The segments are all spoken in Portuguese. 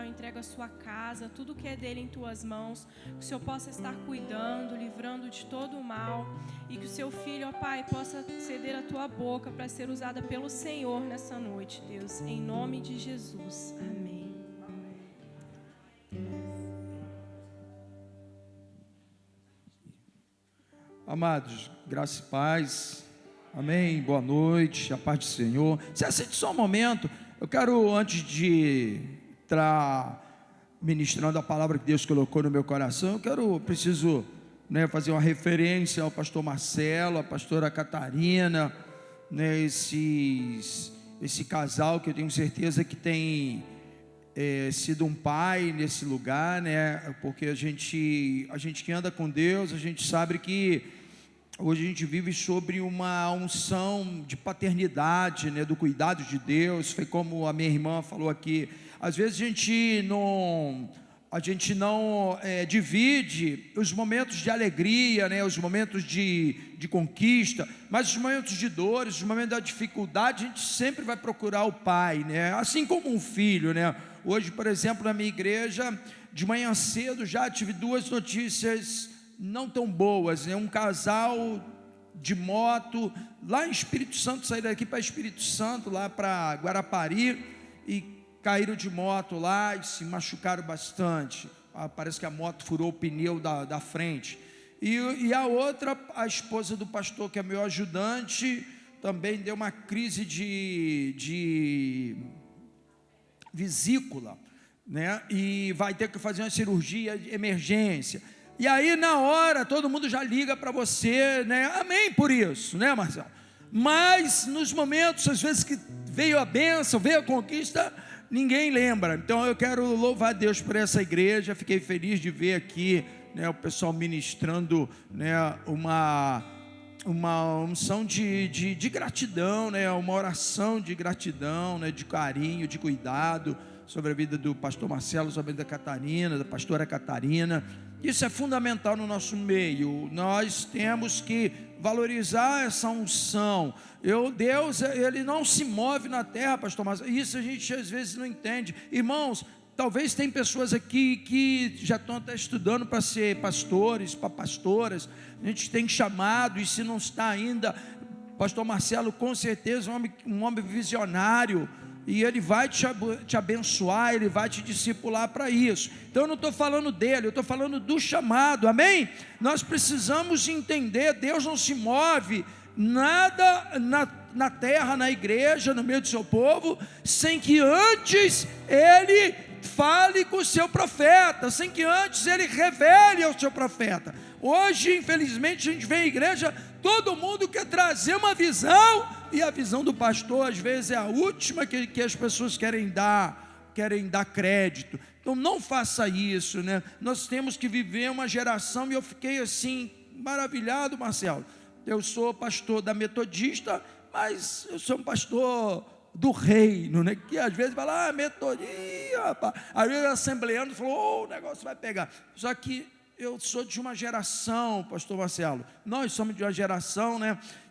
Pai, eu entrego a sua casa, tudo que é dele em tuas mãos, que o Senhor possa estar cuidando, livrando de todo o mal, e que o seu filho, ó Pai, possa ceder a tua boca para ser usada pelo Senhor nessa noite, Deus, em nome de Jesus. Amém. Amados, graça e paz, amém, boa noite, a paz do Senhor. Se aceite só um momento, eu quero, antes de estar ministrando a palavra que Deus colocou no meu coração, preciso fazer uma referência ao pastor Marcelo, a pastora Catarina, esse casal que eu tenho certeza que tem sido um pai nesse lugar, porque a gente que anda com Deus, a gente sabe que hoje a gente vive sobre uma unção de paternidade, do cuidado de Deus. Foi como a minha irmã falou aqui, às vezes a gente não divide os momentos de alegria, os momentos de conquista, mas os momentos de dores, os momentos da dificuldade, a gente sempre vai procurar o pai, assim como um filho, Hoje, por exemplo, na minha igreja, de manhã cedo, já tive duas notícias não tão boas, um casal de moto, lá em Espírito Santo, saíram daqui para Espírito Santo, lá para Guarapari, e caíram de moto lá e se machucaram bastante. Parece que a moto furou o pneu da frente. E a outra, a esposa do pastor, que é meu ajudante, também deu uma crise de vesícula, e vai ter que fazer uma cirurgia de emergência. E aí na hora todo mundo já liga para você, amém por isso, Marcelo? Mas nos momentos, às vezes, que veio a bênção, veio a conquista, ninguém lembra. Então eu quero louvar a Deus por essa igreja. Fiquei feliz de ver aqui, o pessoal ministrando, uma unção de gratidão, uma oração de gratidão, de carinho, de cuidado sobre a vida do pastor Marcelo, sobre a vida da Catarina, da pastora Catarina. Isso é fundamental no nosso meio. Nós temos que valorizar essa unção. Deus, Ele não se move na terra, pastor Marcelo. Isso a gente às vezes não entende. Irmãos, talvez tem pessoas aqui que já estão até estudando para ser pastores, para pastoras. A gente tem chamado, e se não está ainda, pastor Marcelo com certeza um homem visionário, e ele vai te abençoar, ele vai te discipular para isso. Então eu não estou falando dele, eu estou falando do chamado, amém? Nós precisamos entender, Deus não se move nada na terra, na igreja, no meio do seu povo, sem que antes ele fale com o seu profeta, sem que antes ele revele ao seu profeta. Hoje, infelizmente, a gente vê a igreja, todo mundo quer trazer uma visão, e a visão do pastor às vezes é a última que as pessoas querem dar crédito. Então não faça isso, Nós temos que viver uma geração, e eu fiquei assim maravilhado, Marcelo. Eu sou pastor da Metodista, mas eu sou um pastor do reino, que às vezes fala, metodista, rapaz. Às vezes assembleando falou, o negócio vai pegar. Só que eu sou de uma geração, pastor Marcelo, nós somos de uma geração,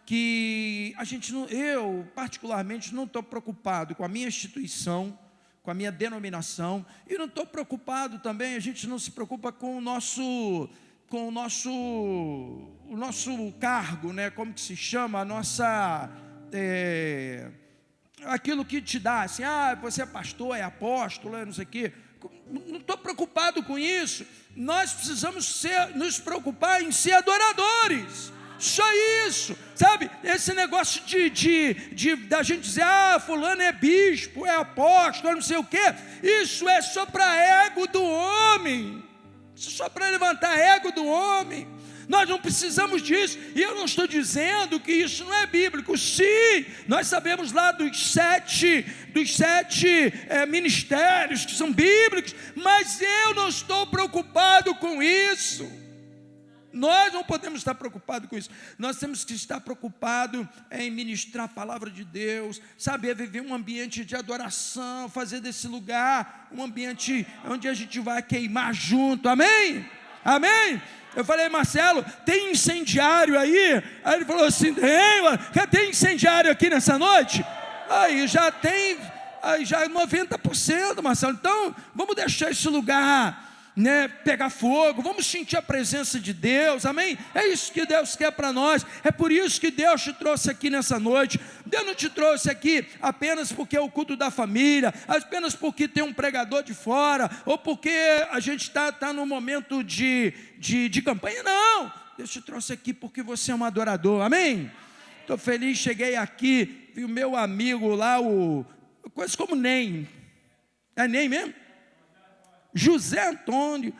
que a gente não, eu particularmente não estou preocupado com a minha instituição, com a minha denominação, e não estou preocupado também, a gente não se preocupa com o nosso cargo, como que se chama, a nossa, aquilo que te dá, assim, você é pastor, é apóstolo, não sei o quê. Não estou preocupado com isso. Nós precisamos nos preocupar em ser adoradores. Só isso, sabe? Esse negócio da gente dizer, fulano é bispo, é apóstolo, não sei o quê. Isso é só para ego do homem. Isso é só para levantar ego do homem. Nós não precisamos disso. E eu não estou dizendo que isso não é bíblico. Sim, nós sabemos lá dos sete ministérios que são bíblicos, mas eu não estou preocupado com isso. Nós não podemos estar preocupados com isso. Nós temos que estar preocupados em ministrar a palavra de Deus, saber viver um ambiente de adoração, fazer desse lugar um ambiente onde a gente vai queimar junto, amém? Amém? Eu falei, Marcelo, tem incendiário aí? Aí ele falou assim, tem incendiário aqui nessa noite? Aí já tem aí já é 90%, Marcelo. Então, vamos deixar esse lugar, né, pegar fogo, vamos sentir a presença de Deus, amém? É isso que Deus quer para nós, é por isso que Deus te trouxe aqui nessa noite. Deus não te trouxe aqui apenas porque é o culto da família, apenas porque tem um pregador de fora, ou porque a gente está num momento de campanha, não. Deus te trouxe aqui porque você é um adorador, amém? Estou feliz, cheguei aqui, vi o meu amigo lá, coisa como Nem, é Nem mesmo? José Antônio,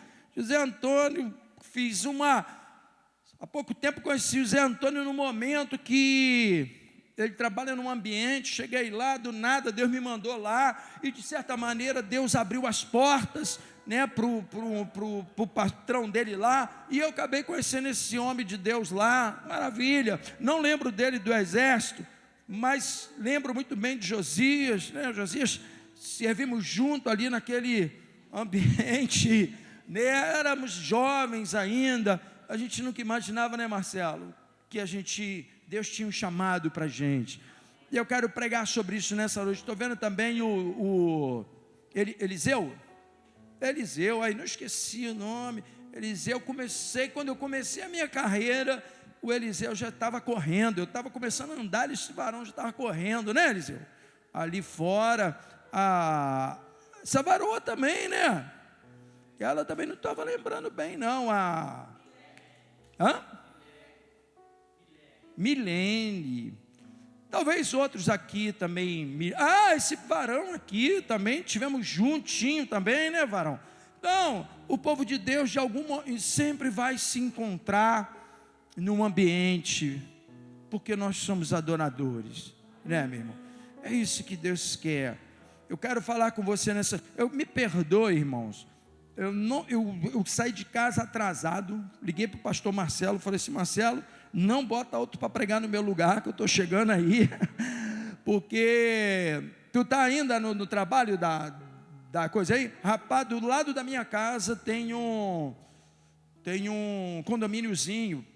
há pouco tempo conheci o José Antônio no momento que ele trabalha num ambiente, cheguei lá, do nada, Deus me mandou lá, e de certa maneira Deus abriu as portas, né, para o patrão dele lá, e eu acabei conhecendo esse homem de Deus lá, maravilha. Não lembro dele do exército, mas lembro muito bem de Josias, né? Josias, servimos junto ali naquele ambiente, né? Éramos jovens ainda, a gente nunca imaginava, né, Marcelo, que Deus tinha um chamado para a gente, e eu quero pregar sobre isso nessa noite. Estou vendo também o Eliseu, aí não esqueci o nome, Eliseu. Quando eu comecei a minha carreira, o Eliseu já estava correndo, eu estava começando a andar, esse varão já estava correndo, né, Eliseu? Ali fora, a Savaroa também, né? Ela também não estava lembrando bem, não, Milene, talvez outros aqui também, esse varão aqui também, tivemos juntinho também, né, varão? Então, o povo de Deus, de algum modo, sempre vai se encontrar num ambiente, porque nós somos adoradores, né, meu irmão? É isso que Deus quer. Eu quero falar com você me perdoe, irmãos, eu saí de casa atrasado, liguei para o pastor Marcelo, falei assim: Marcelo, não bota outro para pregar no meu lugar, que eu estou chegando aí, porque tu está ainda no trabalho da coisa aí? Rapaz, do lado da minha casa tem um condomíniozinho.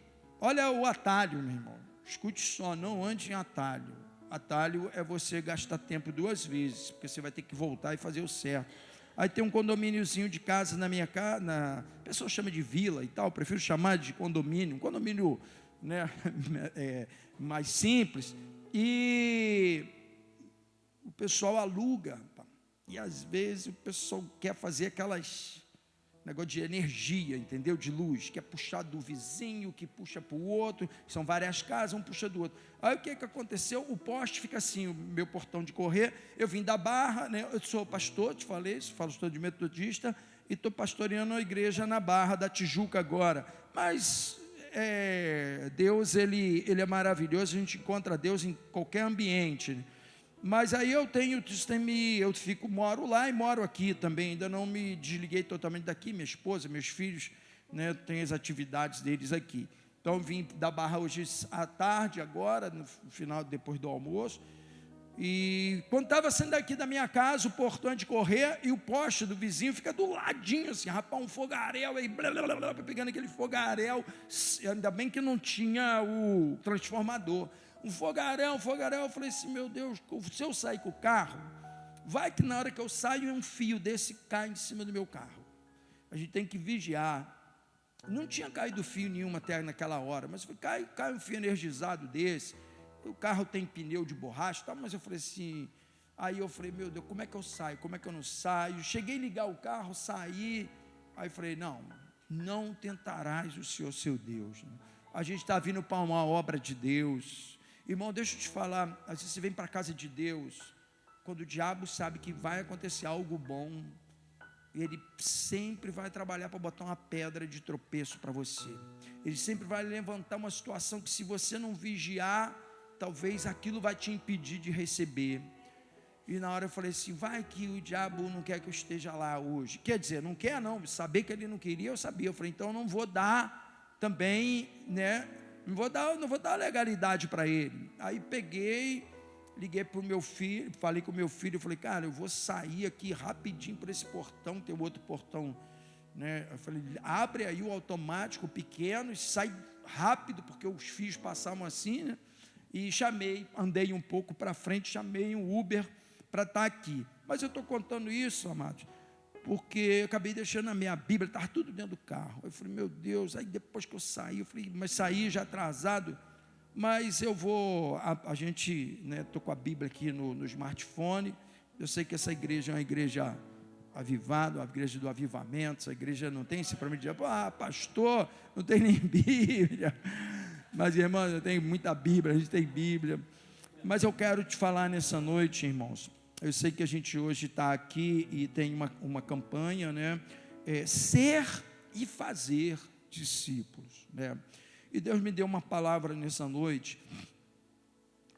Olha o atalho, meu irmão, escute só, não ande em atalho. Atalho é você gastar tempo 2 vezes, porque você vai ter que voltar e fazer o certo. Aí tem um condomíniozinho de casa na minha casa, a pessoa chama de vila e tal, eu prefiro chamar de condomínio, um condomínio, né, mais simples, e o pessoal aluga, e às vezes o pessoal quer fazer aquelas negócio de energia, entendeu? De luz, que é puxar do vizinho, que puxa para o outro, são várias casas, um puxa do outro. Aí o que aconteceu? O poste fica assim, o meu portão de correr, eu vim da Barra, né? Eu sou pastor, te falei, estou de metodista, e estou pastoreando a igreja na Barra da Tijuca agora, mas Deus, ele é maravilhoso, a gente encontra Deus em qualquer ambiente, né? Mas aí moro lá e moro aqui também, ainda não me desliguei totalmente daqui, minha esposa, meus filhos, né, têm as atividades deles aqui. Então vim da Barra hoje à tarde, agora, no final, depois do almoço, e quando estava saindo daqui da minha casa, o portão é de correr, e o poste do vizinho fica do ladinho, assim, rapaz, um fogaréu, aí, pegando aquele fogaréu, ainda bem que não tinha o transformador, um fogaréu, eu falei assim: meu Deus, se eu sair com o carro, vai que na hora que eu saio, um fio desse cai em cima do meu carro, a gente tem que vigiar. Não tinha caído fio nenhum até naquela hora, mas cai um fio energizado desse, o carro tem pneu de borracha, tá? Mas eu falei assim, aí eu falei: meu Deus, como é que eu saio, como é que eu não saio? Cheguei a ligar o carro, saí, aí falei: não tentarás o Senhor seu Deus, a gente está vindo para uma obra de Deus. Irmão, deixa eu te falar, às vezes você vem para a casa de Deus, quando o diabo sabe que vai acontecer algo bom, ele sempre vai trabalhar para botar uma pedra de tropeço para você, ele sempre vai levantar uma situação que, se você não vigiar, talvez aquilo vai te impedir de receber. E na hora eu falei assim: vai que o diabo não quer que eu esteja lá hoje, quer dizer, não quer não, saber que ele não queria, eu sabia, eu falei: então eu não vou dar também, né, não vou dar legalidade para ele. Aí liguei para o meu filho, falei com o meu filho, eu falei: cara, eu vou sair aqui rapidinho por esse portão, tem outro portão, né? Eu falei: abre aí o automático pequeno e sai rápido, porque os fios passavam assim, né? E andei um pouco para frente, chamei um Uber para estar aqui. Mas eu estou contando isso, amados, porque eu acabei deixando a minha Bíblia, estava tudo dentro do carro. Eu falei, meu Deus, aí depois que eu saí, eu falei, mas saí já atrasado, mas eu vou, a gente, né, estou com a Bíblia aqui no smartphone. Eu sei que essa igreja é uma igreja avivada, uma igreja do avivamento. Essa igreja não tem esse para mim dizer, pastor, não tem nem Bíblia. Mas, irmãos, eu tenho muita Bíblia, a gente tem Bíblia. Mas eu quero te falar nessa noite, irmãos. Eu sei que a gente hoje está aqui e tem uma campanha, né? Ser e fazer discípulos, né? E Deus me deu uma palavra nessa noite.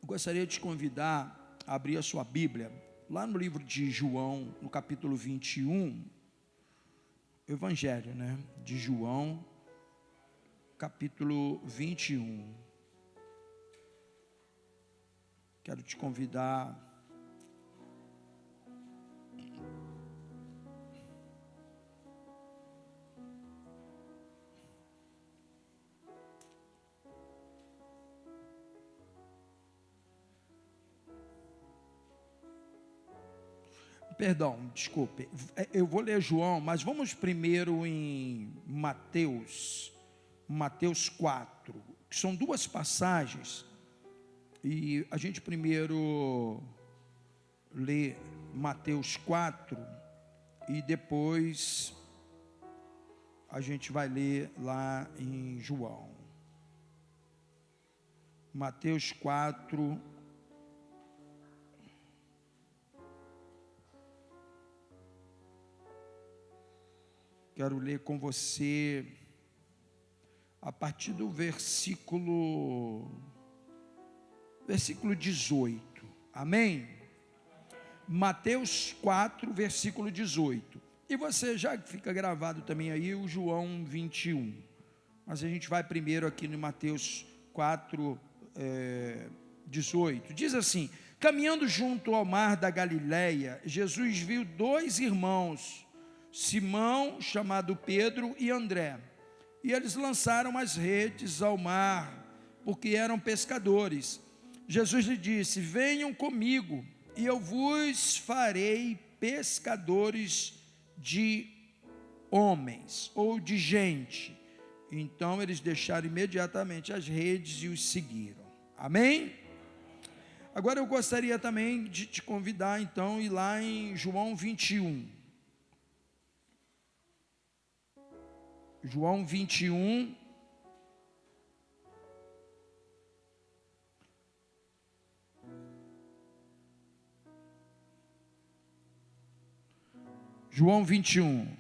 Eu gostaria de te convidar a abrir a sua Bíblia, lá no livro de João, no capítulo 21, Evangelho, né? De João, capítulo 21. Quero te convidar Perdão, desculpe, eu vou ler João, mas vamos primeiro em Mateus 4, que são duas passagens, e a gente primeiro lê Mateus 4, e depois a gente vai ler lá em João. Mateus 4, quero ler com você a partir do versículo 18, amém? Mateus 4, versículo 18, e você já fica gravado também aí o João 21, mas a gente vai primeiro aqui no Mateus 4, 18, diz assim: caminhando junto ao mar da Galileia, Jesus viu dois irmãos, Simão, chamado Pedro, e André, e eles lançaram as redes ao mar, porque eram pescadores. Jesus lhe disse: venham comigo, e eu vos farei pescadores de homens, ou de gente. Então eles deixaram imediatamente as redes e os seguiram, amém? Agora eu gostaria também de te convidar então a ir lá em João 21, João 21, João 21,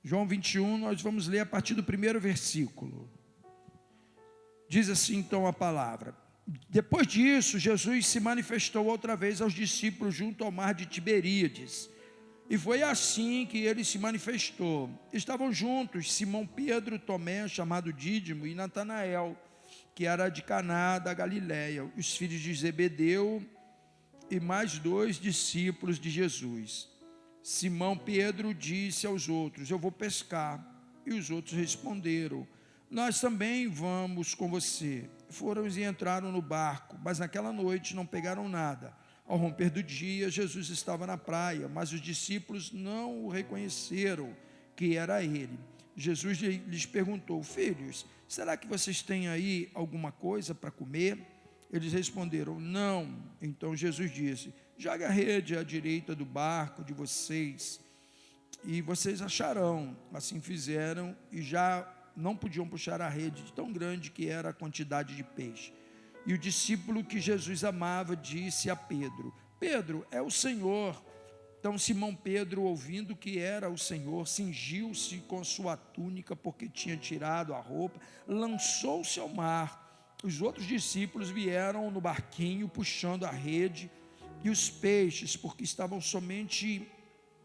João 21, nós vamos ler a partir do primeiro versículo. Diz assim então a palavra: depois disso, Jesus se manifestou outra vez aos discípulos junto ao mar de Tiberíades, e foi assim que ele se manifestou. Estavam juntos Simão Pedro, Tomé, chamado Dídimo, e Natanael, que era de Caná da Galileia, os filhos de Zebedeu, e mais dois discípulos de Jesus. Simão Pedro disse aos outros: eu vou pescar. E os outros responderam: nós também vamos com você. Foram e entraram no barco, mas naquela noite não pegaram nada. Ao romper do dia, Jesus estava na praia, mas os discípulos não o reconheceram que era ele. Jesus lhes perguntou: filhos, será que vocês têm aí alguma coisa para comer? Eles responderam: não. Então Jesus disse: jogue a rede à direita do barco de vocês, e vocês acharão. Assim fizeram, e já não podiam puxar a rede de tão grande que era a quantidade de peixe. E o discípulo que Jesus amava disse a Pedro: Pedro, é o Senhor. Então Simão Pedro, ouvindo que era o Senhor, cingiu-se com sua túnica, porque tinha tirado a roupa, lançou-se ao mar. Os outros discípulos vieram no barquinho, puxando a rede e os peixes, porque estavam somente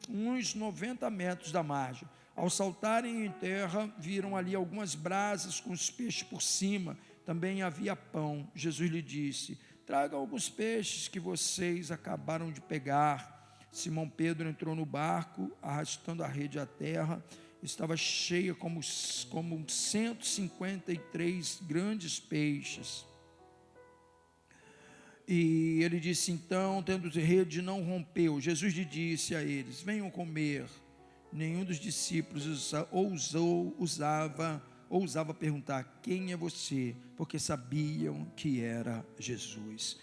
uns 90 metros da margem. Ao saltarem em terra, viram ali algumas brasas com os peixes por cima. Também havia pão. Jesus lhe disse: traga alguns peixes que vocês acabaram de pegar. Simão Pedro entrou no barco, arrastando a rede à terra. Estava cheia como 153 grandes peixes. E ele disse, então, tendo rede, não rompeu. Jesus lhe disse a eles, venham comer. Nenhum dos discípulos ousava perguntar, quem é você? Porque sabiam que era Jesus.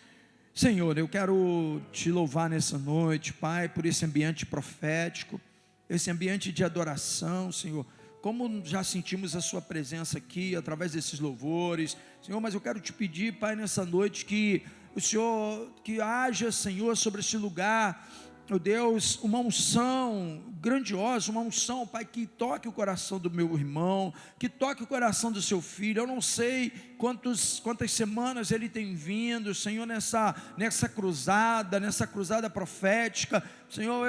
Senhor, eu quero te louvar nessa noite, Pai, por esse ambiente profético, esse ambiente de adoração, Senhor. Como já sentimos a sua presença aqui, através desses louvores, Senhor, mas eu quero te pedir, Pai, nessa noite, que o Senhor, que haja, Senhor, sobre esse lugar, oh Deus, uma unção grandiosa, uma unção, Pai, que toque o coração do meu irmão, que toque o coração do seu filho. Eu não sei quantas semanas ele tem vindo, Senhor, nessa cruzada profética. Senhor,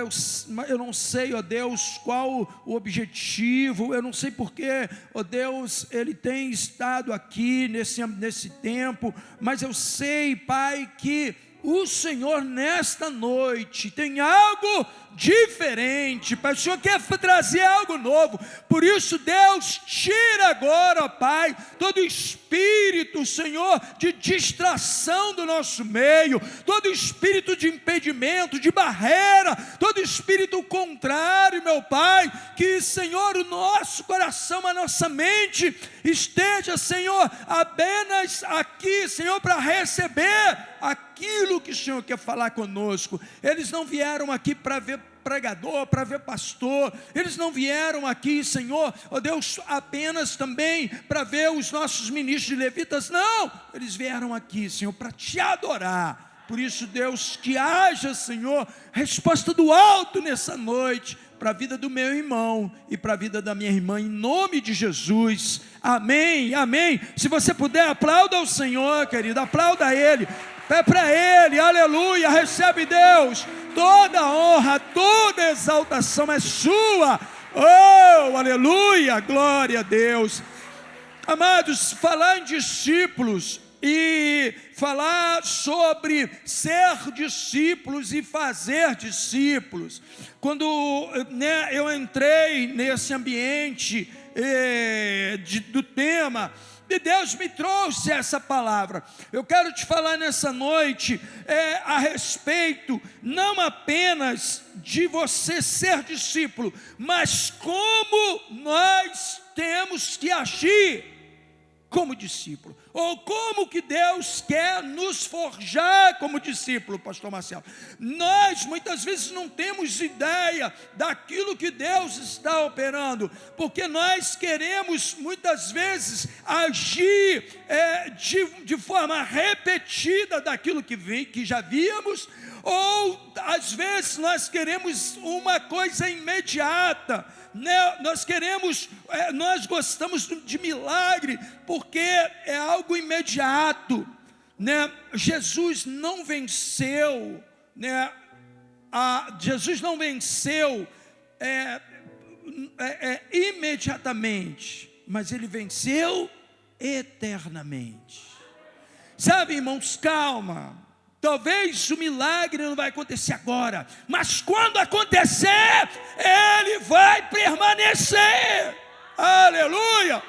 eu não sei, ó Deus, qual o objetivo, eu não sei porque, ó Deus, ele tem estado aqui nesse tempo, mas eu sei, Pai, que o Senhor nesta noite tem algo diferente, Pai. O Senhor quer trazer algo novo. Por isso, Deus, tira agora, ó Pai, todo espírito, Senhor, de distração do nosso meio, todo espírito de impedimento, de barreira, todo espírito contrário, meu Pai, que, Senhor, o nosso coração, a nossa mente esteja, Senhor, apenas aqui, Senhor, para receber aquilo que o Senhor quer falar conosco. Eles não vieram aqui para ver pregador, para ver pastor, eles não vieram aqui, Senhor, ó Deus, apenas também para ver os nossos ministros de levitas, não, eles vieram aqui, Senhor, para te adorar. Por isso, Deus, que haja, Senhor, resposta do alto nessa noite, para a vida do meu irmão e para a vida da minha irmã, em nome de Jesus, amém, amém. Se você puder, aplauda ao Senhor, querido, aplauda a Ele, é para Ele, aleluia, recebe Deus, toda honra, toda exaltação é sua, oh, aleluia, glória a Deus. Amados, falar em discípulos e falar sobre ser discípulos e fazer discípulos, quando eu entrei nesse ambiente do tema, e Deus me trouxe essa palavra. Eu quero te falar nessa noite a respeito não apenas de você ser discípulo, mas como nós temos que agir como discípulo, ou como que Deus quer nos forjar como discípulo, pastor Marcelo. Nós muitas vezes não temos ideia daquilo que Deus está operando, porque nós queremos muitas vezes agir de forma repetida daquilo que já víamos, ou às vezes nós queremos uma coisa imediata, né? Nós gostamos de milagre, porque é algo imediato, né? Jesus não venceu, né? Jesus não venceu imediatamente, mas Ele venceu eternamente. Sabe, irmãos, calma. Talvez o milagre não vai acontecer agora, mas quando acontecer, ele vai permanecer. Aleluia!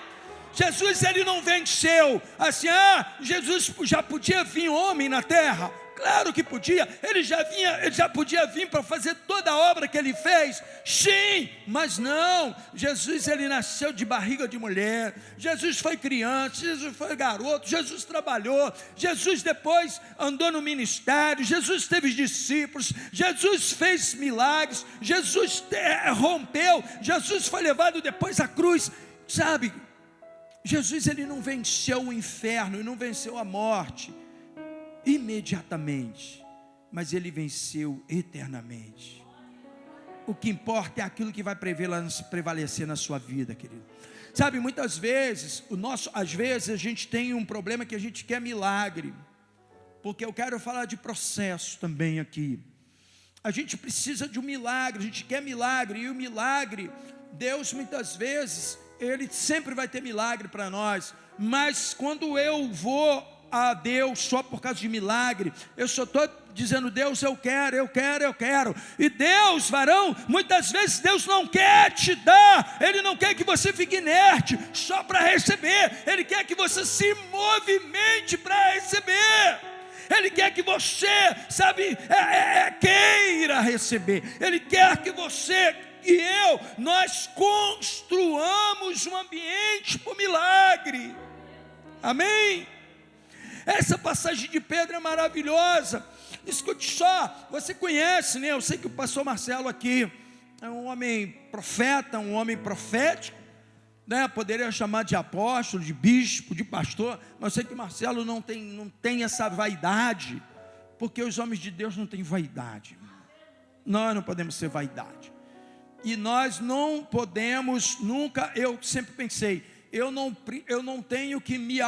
Jesus, ele não venceu assim, Jesus já podia vir homem na terra. Claro que podia, ele já podia vir para fazer toda a obra que ele fez, sim, mas não. Jesus, ele nasceu de barriga de mulher, Jesus foi criança, Jesus foi garoto, Jesus trabalhou, Jesus depois andou no ministério, Jesus teve discípulos, Jesus fez milagres, Jesus rompeu, Jesus foi levado depois à cruz, sabe? Jesus, ele não venceu o inferno, ele não venceu a morte imediatamente, mas ele venceu eternamente. O que importa é aquilo que vai prevalecer na sua vida, querido. Sabe, muitas vezes, às vezes a gente tem um problema que a gente quer milagre, porque eu quero falar de processo também aqui. A gente precisa de um milagre, a gente quer milagre, e o milagre, Deus muitas vezes, Ele sempre vai ter milagre para nós, mas quando eu vou a Deus só por causa de milagre, eu só estou dizendo: Deus, eu quero. E Deus, varão, muitas vezes Deus não quer te dar, Ele não quer que você fique inerte só para receber, Ele quer que você se movimente para receber. Ele quer que você, queira receber. Ele quer que você e nós construamos um ambiente para o milagre. Amém? Essa passagem de Pedro é maravilhosa. Escute só, você conhece, né? Eu sei que o pastor Marcelo aqui é um homem profeta, um homem profético, né? Poderia chamar de apóstolo, de bispo, de pastor, mas eu sei que Marcelo não tem essa vaidade, porque os homens de Deus não têm vaidade. Nós não podemos ser vaidade, e nós não podemos nunca. Eu sempre pensei, eu não tenho que me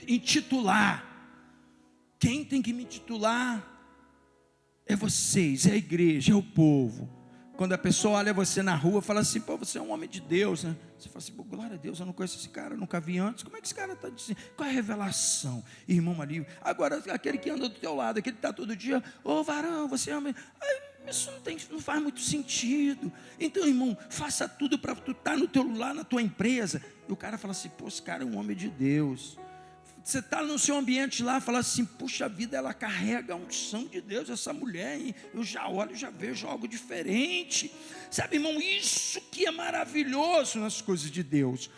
intitular. Quem tem que me intitular é vocês, é a igreja, é o povo. Quando a pessoa olha você na rua, fala assim: pô, você é um homem de Deus, né? Você fala assim: pô, glória a Deus, eu não conheço esse cara, nunca vi antes. Como é que esse cara está dizendo? Qual é a revelação? Irmão ali. Agora, aquele que anda do teu lado, aquele que está todo dia: ô varão, você é homem. Isso não faz muito sentido. Então, irmão, faça tudo para tu estar no teu lar, na tua empresa. E o cara fala assim: pô, esse cara é um homem de Deus. Você está no seu ambiente lá, fala assim: puxa vida, ela carrega a unção de Deus, essa mulher, hein? Eu já olho, já vejo algo diferente. Sabe, irmão, isso que é maravilhoso nas coisas de Deus.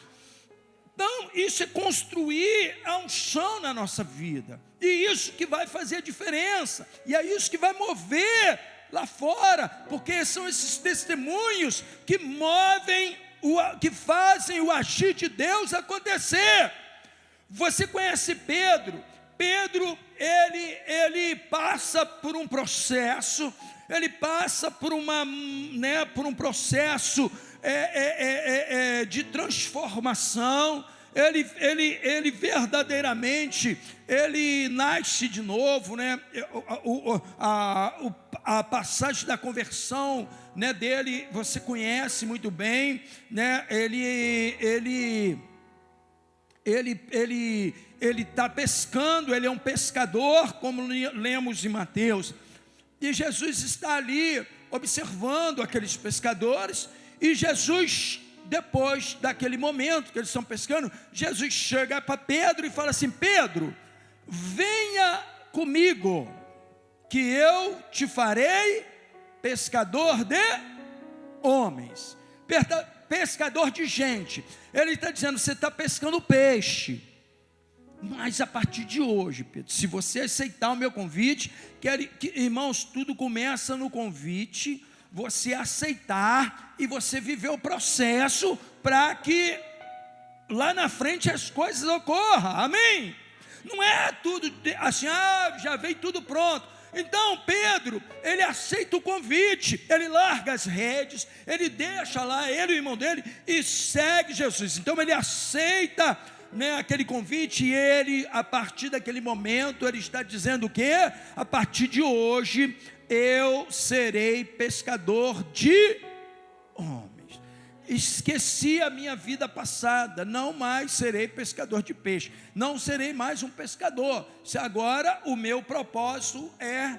Então, isso é construir a unção na nossa vida. E isso que vai fazer a diferença. E é isso que vai mover lá fora, porque são esses testemunhos que movem, que fazem o agir de Deus acontecer. Você conhece Pedro? Pedro, ele passa por um processo, ele passa por um processo de transformação. Ele verdadeiramente, ele nasce de novo, né? A passagem da conversão, né, dele, você conhece muito bem, né? Ele está pescando, ele é um pescador, como lemos em Mateus, e Jesus está ali observando aqueles pescadores, e Jesus, depois daquele momento que eles estão pescando, Jesus chega para Pedro e fala assim: Pedro, venha comigo, que eu te farei pescador de homens, pescador de gente. Ele está dizendo: você está pescando peixe, mas a partir de hoje, Pedro, se você aceitar o meu convite, irmãos, tudo começa no convite, você aceitar e você viver o processo para que lá na frente as coisas ocorram. Amém? Não é tudo assim: já veio tudo pronto. Então Pedro, ele aceita o convite, ele larga as redes, ele deixa lá ele e o irmão dele e segue Jesus. Então ele aceita, né, aquele convite, e ele, a partir daquele momento, ele está dizendo o quê? A partir de hoje eu serei pescador de homens. Esqueci a minha vida passada, não mais serei pescador de peixe, não serei mais um pescador. Se agora o meu propósito é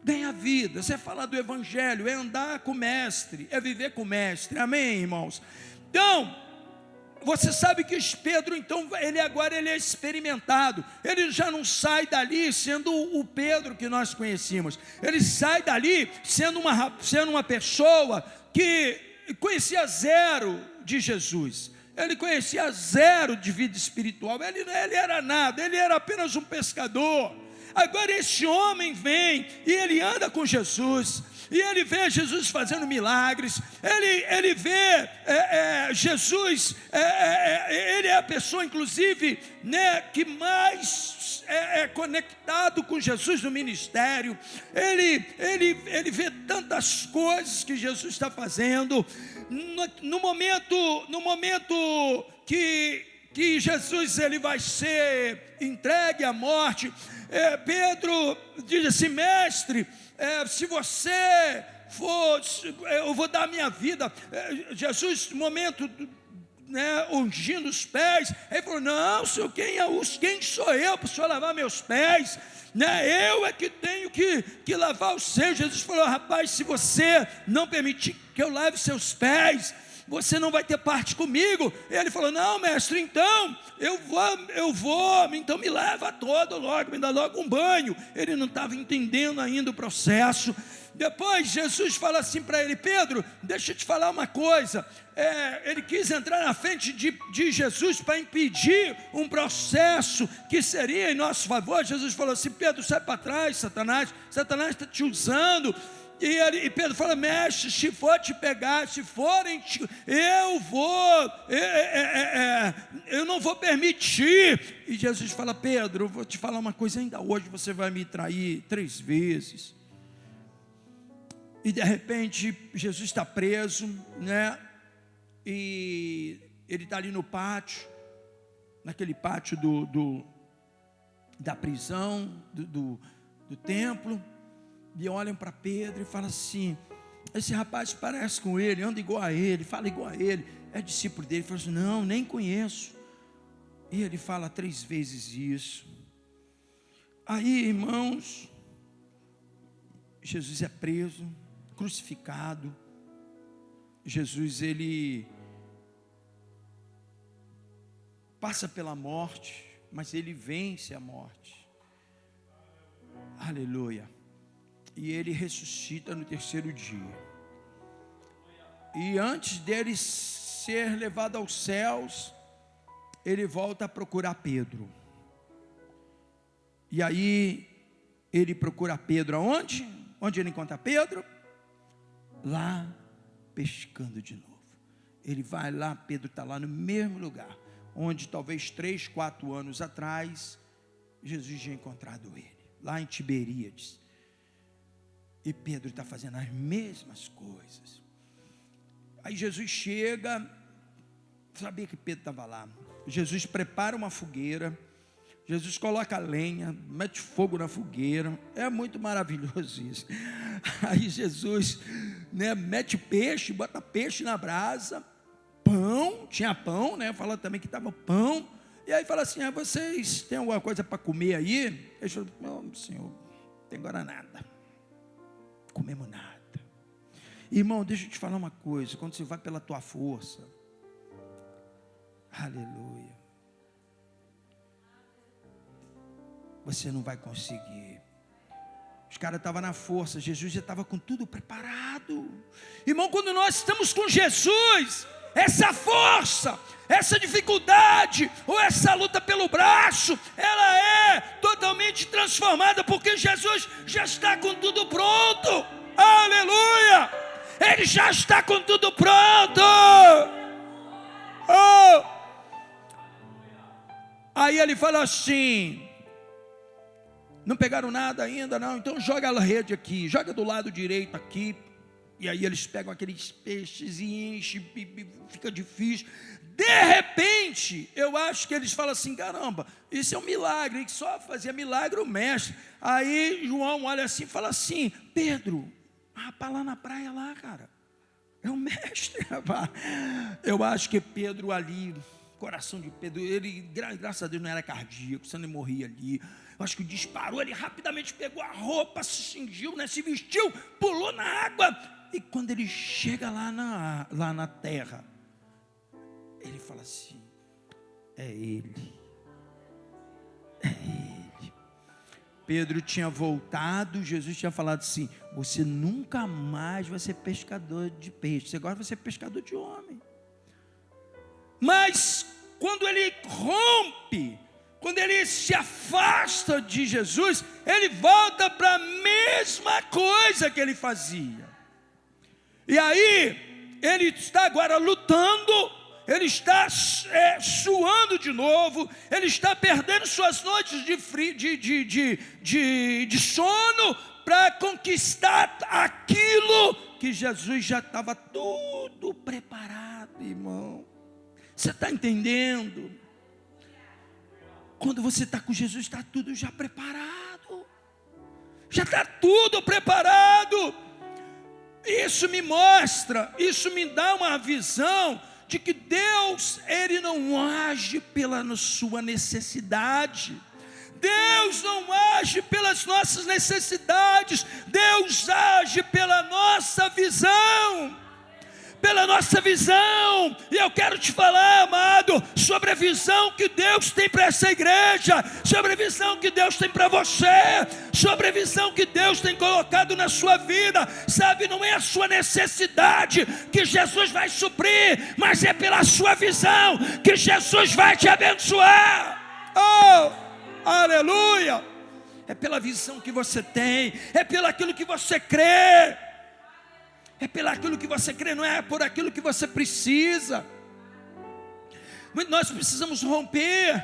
ganhar vida, é falar do evangelho, é andar com o mestre, é viver com o mestre. Amém, irmãos? Então, você sabe que Pedro, então, ele é experimentado. Ele já não sai dali sendo o Pedro que nós conhecíamos. Ele sai dali sendo uma pessoa que conhecia zero de Jesus. Ele conhecia zero de vida espiritual. Ele era nada, ele era apenas um pescador. Agora esse homem vem e ele anda com Jesus, e ele vê Jesus fazendo milagres. Ele vê Jesus, ele é a pessoa, inclusive, né, que mais é conectado com Jesus no ministério. Ele vê tantas coisas que Jesus está fazendo. No momento que Jesus ele vai ser entregue à morte, Pedro diz assim: mestre, se você for, eu vou dar a minha vida. Jesus, no momento ungindo os pés. Ele falou: não, Senhor, quem sou eu para o Senhor lavar meus pés? Eu é que tenho que lavar os seus. Jesus falou: rapaz, se você não permitir que eu lave seus pés, você não vai ter parte comigo. Ele falou: não, mestre, então eu vou, então me leva todo logo, me dá logo um banho. Ele não estava entendendo ainda o processo. Depois Jesus fala assim para ele: Pedro, deixa eu te falar uma coisa. Ele quis entrar na frente de Jesus para impedir um processo que seria em nosso favor. Jesus falou assim: Pedro, sai para trás, Satanás está te usando. E Pedro fala: mestre, se for te pegar, se forem eu não vou permitir. E Jesus fala: Pedro, eu vou te falar uma coisa, ainda hoje você vai me trair 3 vezes. E de repente Jesus está preso, e ele está ali no pátio, naquele pátio da prisão, do templo. E olham para Pedro e falam assim: esse rapaz parece com ele, anda igual a ele, fala igual a ele, é discípulo dele. Ele fala assim: não, nem conheço. E ele fala 3 vezes isso. Aí, irmãos, Jesus é preso, crucificado. Jesus, ele passa pela morte, mas ele vence a morte. Aleluia. E ele ressuscita no 3º dia. E antes dele ser levado aos céus, ele volta a procurar Pedro. E aí ele procura Pedro aonde? Onde ele encontra Pedro? Lá pescando de novo. Ele vai lá, Pedro está lá no mesmo lugar, onde talvez 3, 4 anos atrás Jesus tinha encontrado ele, lá em Tiberíades. E Pedro está fazendo as mesmas coisas. Aí Jesus chega, sabia que Pedro estava lá. Jesus prepara uma fogueira, Jesus coloca lenha, mete fogo na fogueira. É muito maravilhoso isso. Aí Jesus, mete peixe, bota peixe na brasa, pão, tinha pão, fala também que estava pão. E aí fala assim: vocês têm alguma coisa para comer aí? Ele falou: não, Senhor, não tem agora nada. Comemos nada. Irmão, deixa eu te falar uma coisa. Quando você vai pela tua força, aleluia, você não vai conseguir. Os caras estavam na força, Jesus já estava com tudo preparado. Irmão, quando nós estamos com Jesus, essa força, essa dificuldade, ou essa luta pelo braço, ela é totalmente transformada, porque Jesus já está com tudo pronto. Aleluia! Ele já está com tudo pronto. Aí ele fala assim: não pegaram nada ainda não? Então joga a rede aqui, joga do lado direito aqui. E aí eles pegam aqueles peixes e enchem, fica difícil. De repente, eu acho que eles falam assim: caramba, isso é um milagre, que só fazia milagre o mestre. Aí João olha assim e fala assim: Pedro, rapaz, lá na praia lá, cara, é o mestre, rapaz. Eu acho que Pedro ali, coração de Pedro, ele, graças a Deus, não era cardíaco, senão ele morria ali. Eu acho que disparou, ele rapidamente pegou a roupa, se cingiu, se vestiu, pulou na água. E quando ele chega lá na terra, ele fala assim: é ele. É ele. Pedro tinha voltado, Jesus tinha falado assim: você nunca mais vai ser pescador de peixe, você agora vai ser pescador de homem. Mas quando ele rompe, quando ele se afasta de Jesus, ele volta para a mesma coisa que ele fazia. E aí, ele está agora lutando, ele está suando de novo, ele está perdendo suas noites de sono para conquistar aquilo que Jesus já estava tudo preparado, irmão. Você está entendendo? Quando você está com Jesus, está tudo já preparado, já está tudo preparado. Isso me mostra, isso me dá uma visão de que Deus, Ele não age pela sua necessidade. Deus não age pelas nossas necessidades, Deus age pela nossa visão. Pela nossa visão, e eu quero te falar, amado, sobre a visão que Deus tem para essa igreja, sobre a visão que Deus tem para você, sobre a visão que Deus tem colocado na sua vida. Sabe, não é a sua necessidade que Jesus vai suprir, mas é pela sua visão que Jesus vai te abençoar. Oh, aleluia! É pela visão que você tem, é pelo aquilo que você crê. É pelo aquilo que você crê, não é por aquilo que você precisa. Nós precisamos romper,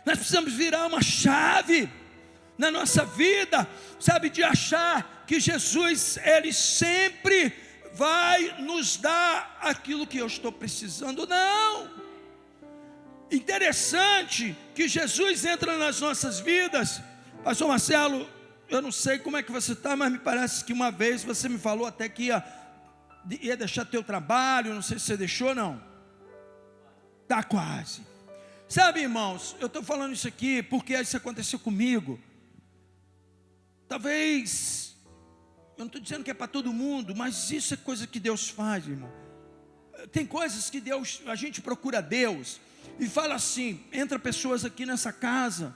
nós precisamos virar uma chave na nossa vida, sabe, de achar que Jesus, Ele sempre vai nos dar aquilo que eu estou precisando. Não. Interessante que Jesus entra nas nossas vidas. Pastor Marcelo, eu não sei como é que você está, mas me parece que uma vez você me falou até que ia deixar teu trabalho, não sei se você deixou, não. Está quase. Sabe, irmãos, eu estou falando isso aqui porque isso aconteceu comigo. Talvez, eu não estou dizendo que é para todo mundo, mas isso é coisa que Deus faz, irmão. Tem coisas que a gente procura Deus e fala assim, entra pessoas aqui nessa casa,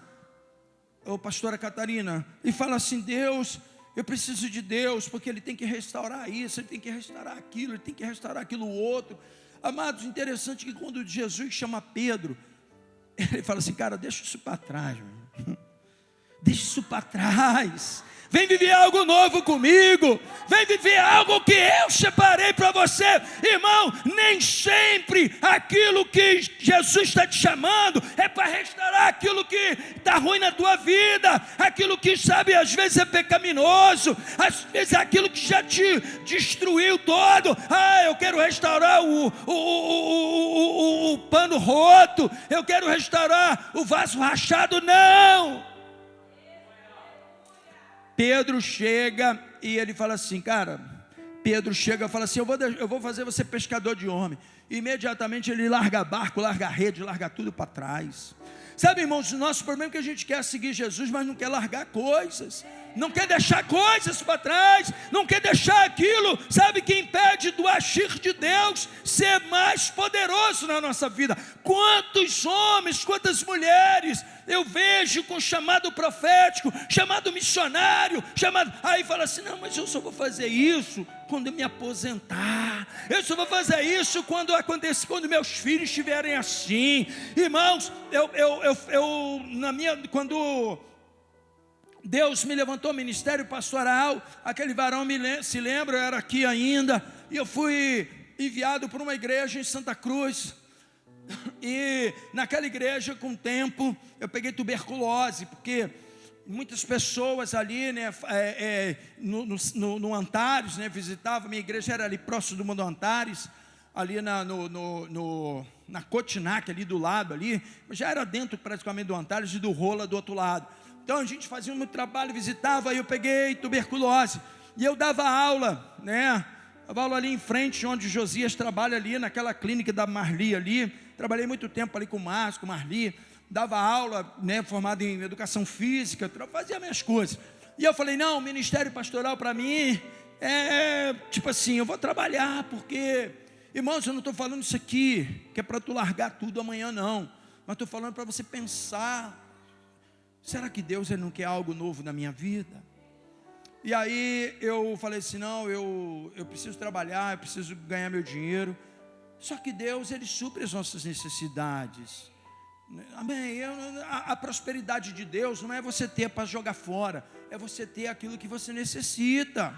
ô pastora Catarina, e fala assim, Deus, eu preciso de Deus, porque Ele tem que restaurar isso, Ele tem que restaurar aquilo, Ele tem que restaurar aquilo outro. Amados, interessante que quando Jesus chama Pedro, Ele fala assim, cara, deixa isso para trás, meu. Deixa isso para trás. Vem viver algo novo comigo. Vem viver algo que eu separei para você. Irmão, nem sempre aquilo que Jesus está te chamando é para restaurar aquilo que está ruim na tua vida. Aquilo que, sabe, às vezes é pecaminoso. Às vezes é aquilo que já te destruiu todo. Eu quero restaurar o pano roto. Eu quero restaurar o vaso rachado. Não. Pedro chega e ele fala assim, cara, Pedro chega e fala assim, eu vou fazer você pescador de homem. Imediatamente ele larga barco, larga rede, larga tudo para trás. Sabe, irmãos, o nosso problema é que a gente quer seguir Jesus, mas não quer largar coisas, não quer deixar coisas para trás, não quer deixar aquilo, sabe, que impede do agir de Deus ser mais poderoso na nossa vida. Quantos homens, quantas mulheres eu vejo com chamado profético, chamado missionário, aí fala assim, não, mas eu só vou fazer isso quando eu me aposentar, eu só vou fazer isso quando quando meus filhos estiverem assim. Irmãos, quando Deus me levantou ao ministério pastoral, aquele varão se lembra, eu era aqui ainda, e eu fui enviado para uma igreja em Santa Cruz. E naquela igreja, com o tempo, eu peguei tuberculose, porque muitas pessoas ali, né, no Antares, né, visitavam. Minha igreja era ali próximo do Mundo Antares, ali na Cotinac, ali do lado, ali, já era dentro praticamente do Antares e do Rola do outro lado. Então a gente fazia muito trabalho, visitava, aí eu peguei tuberculose, e eu dava aula, né, dava aula ali em frente, onde Josias trabalha ali, naquela clínica da Marli ali. Trabalhei muito tempo ali com o Márcio, com o Marli, dava aula, né, formado em educação física, fazia minhas coisas. E eu falei, não, o ministério pastoral para mim tipo assim, eu vou trabalhar, porque, irmãos, eu não estou falando isso aqui, que é para tu largar tudo amanhã, não. Mas estou falando para você pensar, será que Deus ele não quer algo novo na minha vida? E aí eu falei assim, não, eu preciso trabalhar, eu preciso ganhar meu dinheiro. Só que Deus, Ele supre as nossas necessidades. Amém? A prosperidade de Deus não é você ter para jogar fora, é você ter aquilo que você necessita.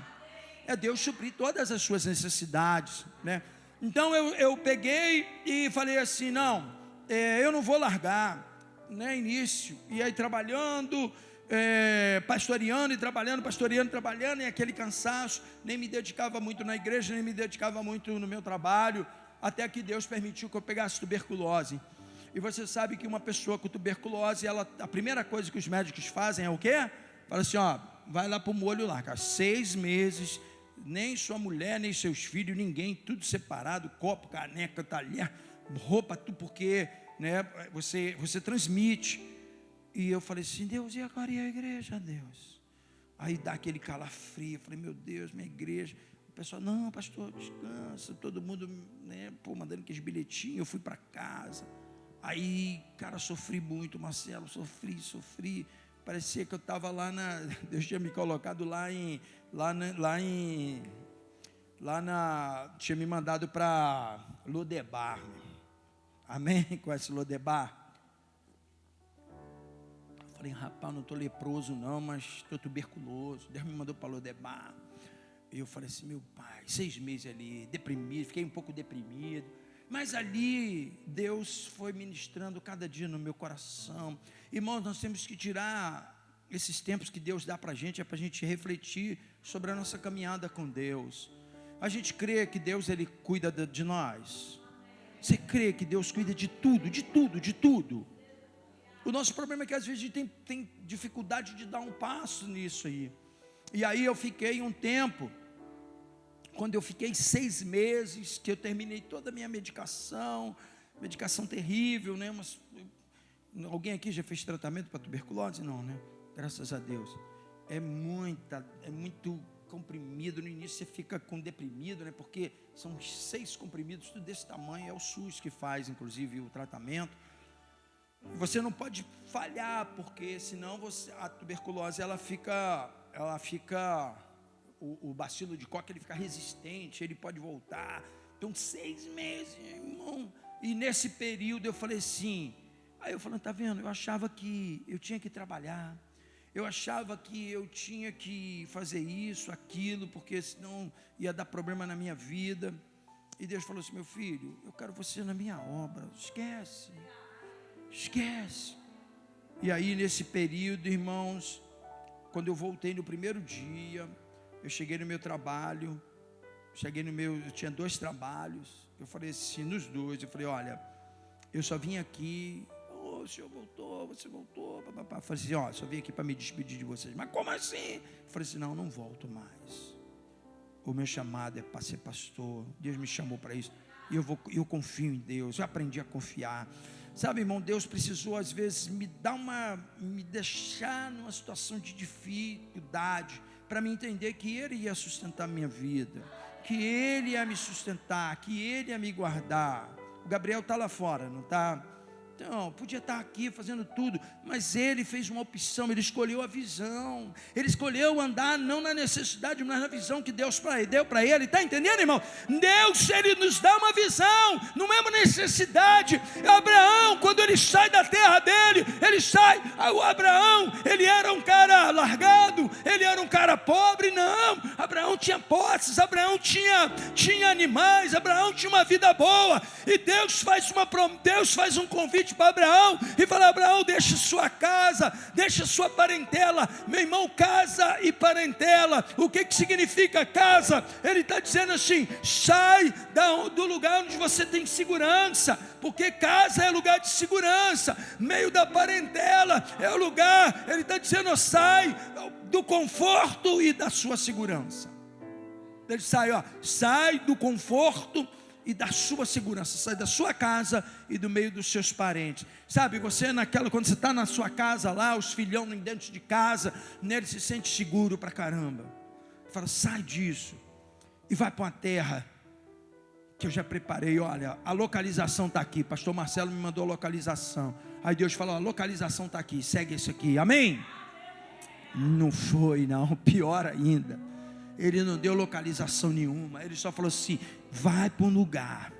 É Deus suprir todas as suas necessidades, né? Então eu peguei e falei assim, não, eu não vou largar, né, início. E aí trabalhando, pastoreando e trabalhando, e aquele cansaço, nem me dedicava muito na igreja, nem me dedicava muito no meu trabalho, até que Deus permitiu que eu pegasse tuberculose. E você sabe que uma pessoa com tuberculose, a primeira coisa que os médicos fazem é o quê? Fala assim, ó, vai lá para o molho lá, cara, 6 meses nem sua mulher, nem seus filhos, ninguém, tudo separado, copo, caneca, talher, roupa, tudo, porque, né, você transmite. E eu falei assim, Deus, e agora e a igreja, Deus? Aí dá aquele calafrio, eu falei, meu Deus, minha igreja. O pessoal, não, pastor, descansa, todo mundo, né, mandando aqueles bilhetinhos, eu fui para casa. Aí, cara, sofri muito, Marcelo, sofri. Parecia que eu estava lá Deus tinha me colocado tinha me mandado para Lodebar. Amém? Conhece Lodebar? Falei, rapaz, não estou leproso não, mas estou tuberculoso. Deus me mandou para Lodebar. E eu falei assim, meu pai, 6 meses ali, deprimido, fiquei um pouco deprimido. Mas ali, Deus foi ministrando cada dia no meu coração. Irmãos, nós temos que tirar esses tempos que Deus dá para a gente, é para a gente refletir sobre a nossa caminhada com Deus. A gente crê que Deus, Ele cuida de nós. Você crê que Deus cuida de tudo, de tudo, de tudo. O nosso problema é que às vezes a gente tem dificuldade de dar um passo nisso aí. E aí eu fiquei um tempo, quando eu fiquei 6 meses, que eu terminei toda a minha medicação terrível, né? Mas, alguém aqui já fez tratamento para tuberculose? Não, né? Graças a Deus. É muito comprimido, no início você fica deprimido, né? Porque são 6 comprimidos, tudo desse tamanho, é o SUS que faz, inclusive, o tratamento. Você não pode falhar, porque senão a tuberculose, ela fica o bacilo de Koch, ele fica resistente, ele pode voltar. Então 6 meses, irmão. E nesse período eu falei assim, aí eu falando, tá vendo, eu achava que eu tinha que trabalhar, eu achava que eu tinha que fazer isso, aquilo, porque senão ia dar problema na minha vida. E Deus falou assim, meu filho, eu quero você na minha obra, esquece. E aí nesse período, irmãos, quando eu voltei no primeiro dia, eu cheguei no meu trabalho, eu tinha 2 trabalhos, eu falei assim, nos 2, eu falei, olha, eu só vim aqui, o senhor voltou, você voltou, papapá. Eu falei assim, ó, só vim aqui para me despedir de vocês. Mas como assim? Eu falei assim, não volto mais. O meu chamado é para ser pastor, Deus me chamou para isso, e eu confio em Deus, eu aprendi a confiar. Sabe, irmão, Deus precisou às vezes me deixar numa situação de dificuldade, para me entender que Ele ia sustentar a minha vida, que Ele ia me sustentar, que Ele ia me guardar. O Gabriel está lá fora, não está? Então, podia estar aqui fazendo tudo, mas ele fez uma opção, ele escolheu a visão, ele escolheu andar não na necessidade, mas na visão que Deus deu para ele. Está entendendo, irmão? Deus, Ele nos dá uma visão, não é uma necessidade. Abraão, quando ele sai da terra dele, o Abraão, ele era um cara largado, ele era um cara pobre. Não, Abraão tinha posses, Abraão tinha animais, Abraão tinha uma vida boa, e Deus faz um convite para Abraão, e fala, Abraão, deixa sua casa, deixa sua parentela. Meu irmão, casa e parentela, o que significa casa? Ele está dizendo assim, sai do lugar onde você tem segurança, porque casa é lugar de segurança, meio da parentela é o lugar, ele está dizendo, sai do conforto e da sua segurança. Ele sai do conforto e da sua segurança, sai da sua casa e do meio dos seus parentes. Sabe, quando você está na sua casa lá, os filhão dentro de casa, ele se sente seguro pra caramba. Fala, sai disso e vai para uma terra que eu já preparei. Olha, a localização está aqui, pastor Marcelo me mandou a localização. Aí Deus falou, a localização está aqui, segue isso aqui, amém? Não foi não, pior ainda. Ele não deu localização nenhuma, ele só falou assim, vai para um lugar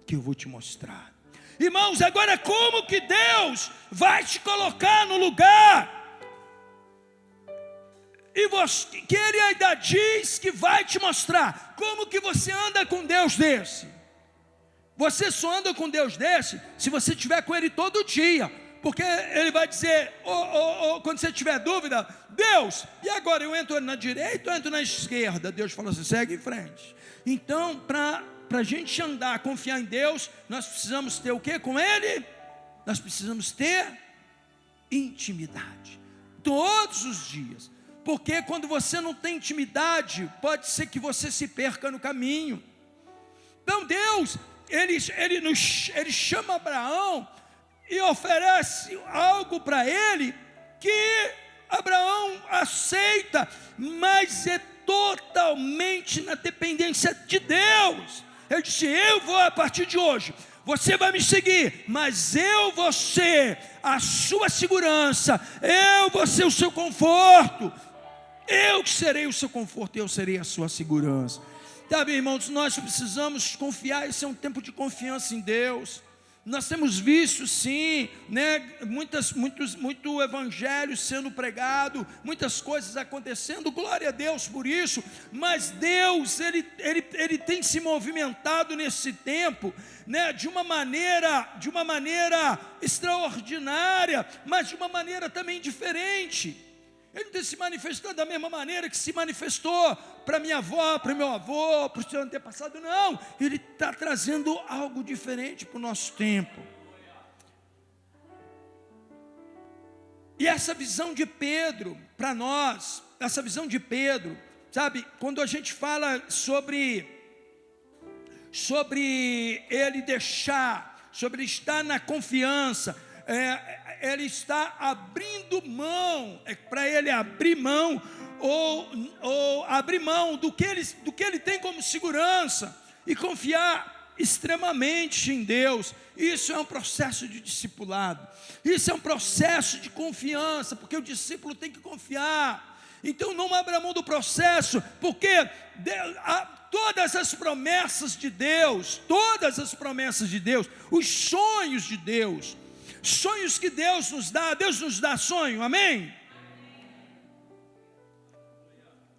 que eu vou te mostrar. Irmãos, agora como que Deus vai te colocar no lugar? E que Ele ainda diz que vai te mostrar. Como que você anda com Deus desse? Você só anda com Deus desse se você estiver com Ele todo dia. Porque Ele vai dizer, quando você tiver dúvida, Deus, e agora eu entro na direita ou entro na esquerda? Deus fala assim, segue em frente. Então, para a gente andar, confiar em Deus, nós precisamos ter o que com Ele? Nós precisamos ter intimidade. Todos os dias, Porque quando você não tem intimidade, pode ser que você se perca no caminho. Então Deus, ele chama Abraão e oferece algo para ele que Abraão aceita, mas é totalmente na dependência de Deus. Ele disse: eu vou, a partir de hoje, você vai me seguir, mas eu vou ser a sua segurança, eu vou ser o seu conforto, eu serei o seu conforto, eu serei a sua segurança. Tá bem, irmãos, nós precisamos confiar. Esse é um tempo de confiança em Deus. Nós temos visto, sim, né, muito evangelho sendo pregado, muitas coisas acontecendo, glória a Deus por isso, mas Deus, Ele tem se movimentado nesse tempo, né, de uma maneira extraordinária, mas de uma maneira também diferente. Ele não tem se manifestado da mesma maneira que se manifestou para minha avó, para meu avô, para o seu antepassado. Não, ele está trazendo algo diferente para o nosso tempo. E essa visão de Pedro, para nós, essa visão de Pedro, sabe, quando a gente fala sobre ele deixar, sobre ele estar na confiança, ele está abrindo mão, para ele abrir mão, ou abrir mão do que ele tem como segurança, e confiar extremamente em Deus. Isso é um processo de discipulado, isso é um processo de confiança, porque o discípulo tem que confiar. Então não abra mão do processo, porque todas as promessas de Deus, os sonhos de Deus, sonhos que Deus nos dá sonho, amém?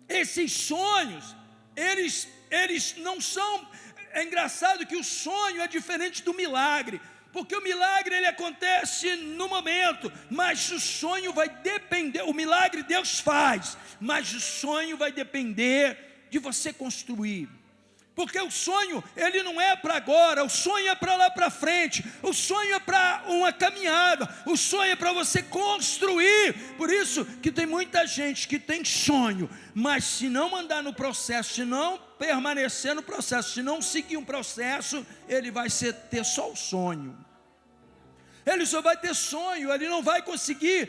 Esses sonhos, eles não são, é engraçado que o sonho é diferente do milagre, porque o milagre ele acontece no momento, mas o sonho vai depender, o milagre Deus faz, mas o sonho vai depender de você construir. Porque o sonho, ele não é para agora, o sonho é para lá para frente, o sonho é para uma caminhada, o sonho é para você construir. Por isso que tem muita gente que tem sonho, mas se não andar no processo, se não permanecer no processo, se não seguir um processo, ele vai ter só o sonho. Ele só vai ter sonho, ele não vai conseguir,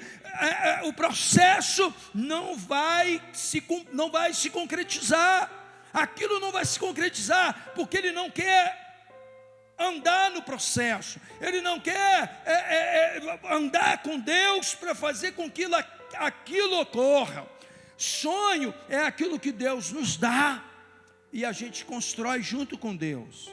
o processo não vai se concretizar. Aquilo não vai se concretizar, porque ele não quer andar no processo, ele não quer andar com Deus para fazer com que aquilo ocorra. Sonho é aquilo que Deus nos dá e a gente constrói junto com Deus.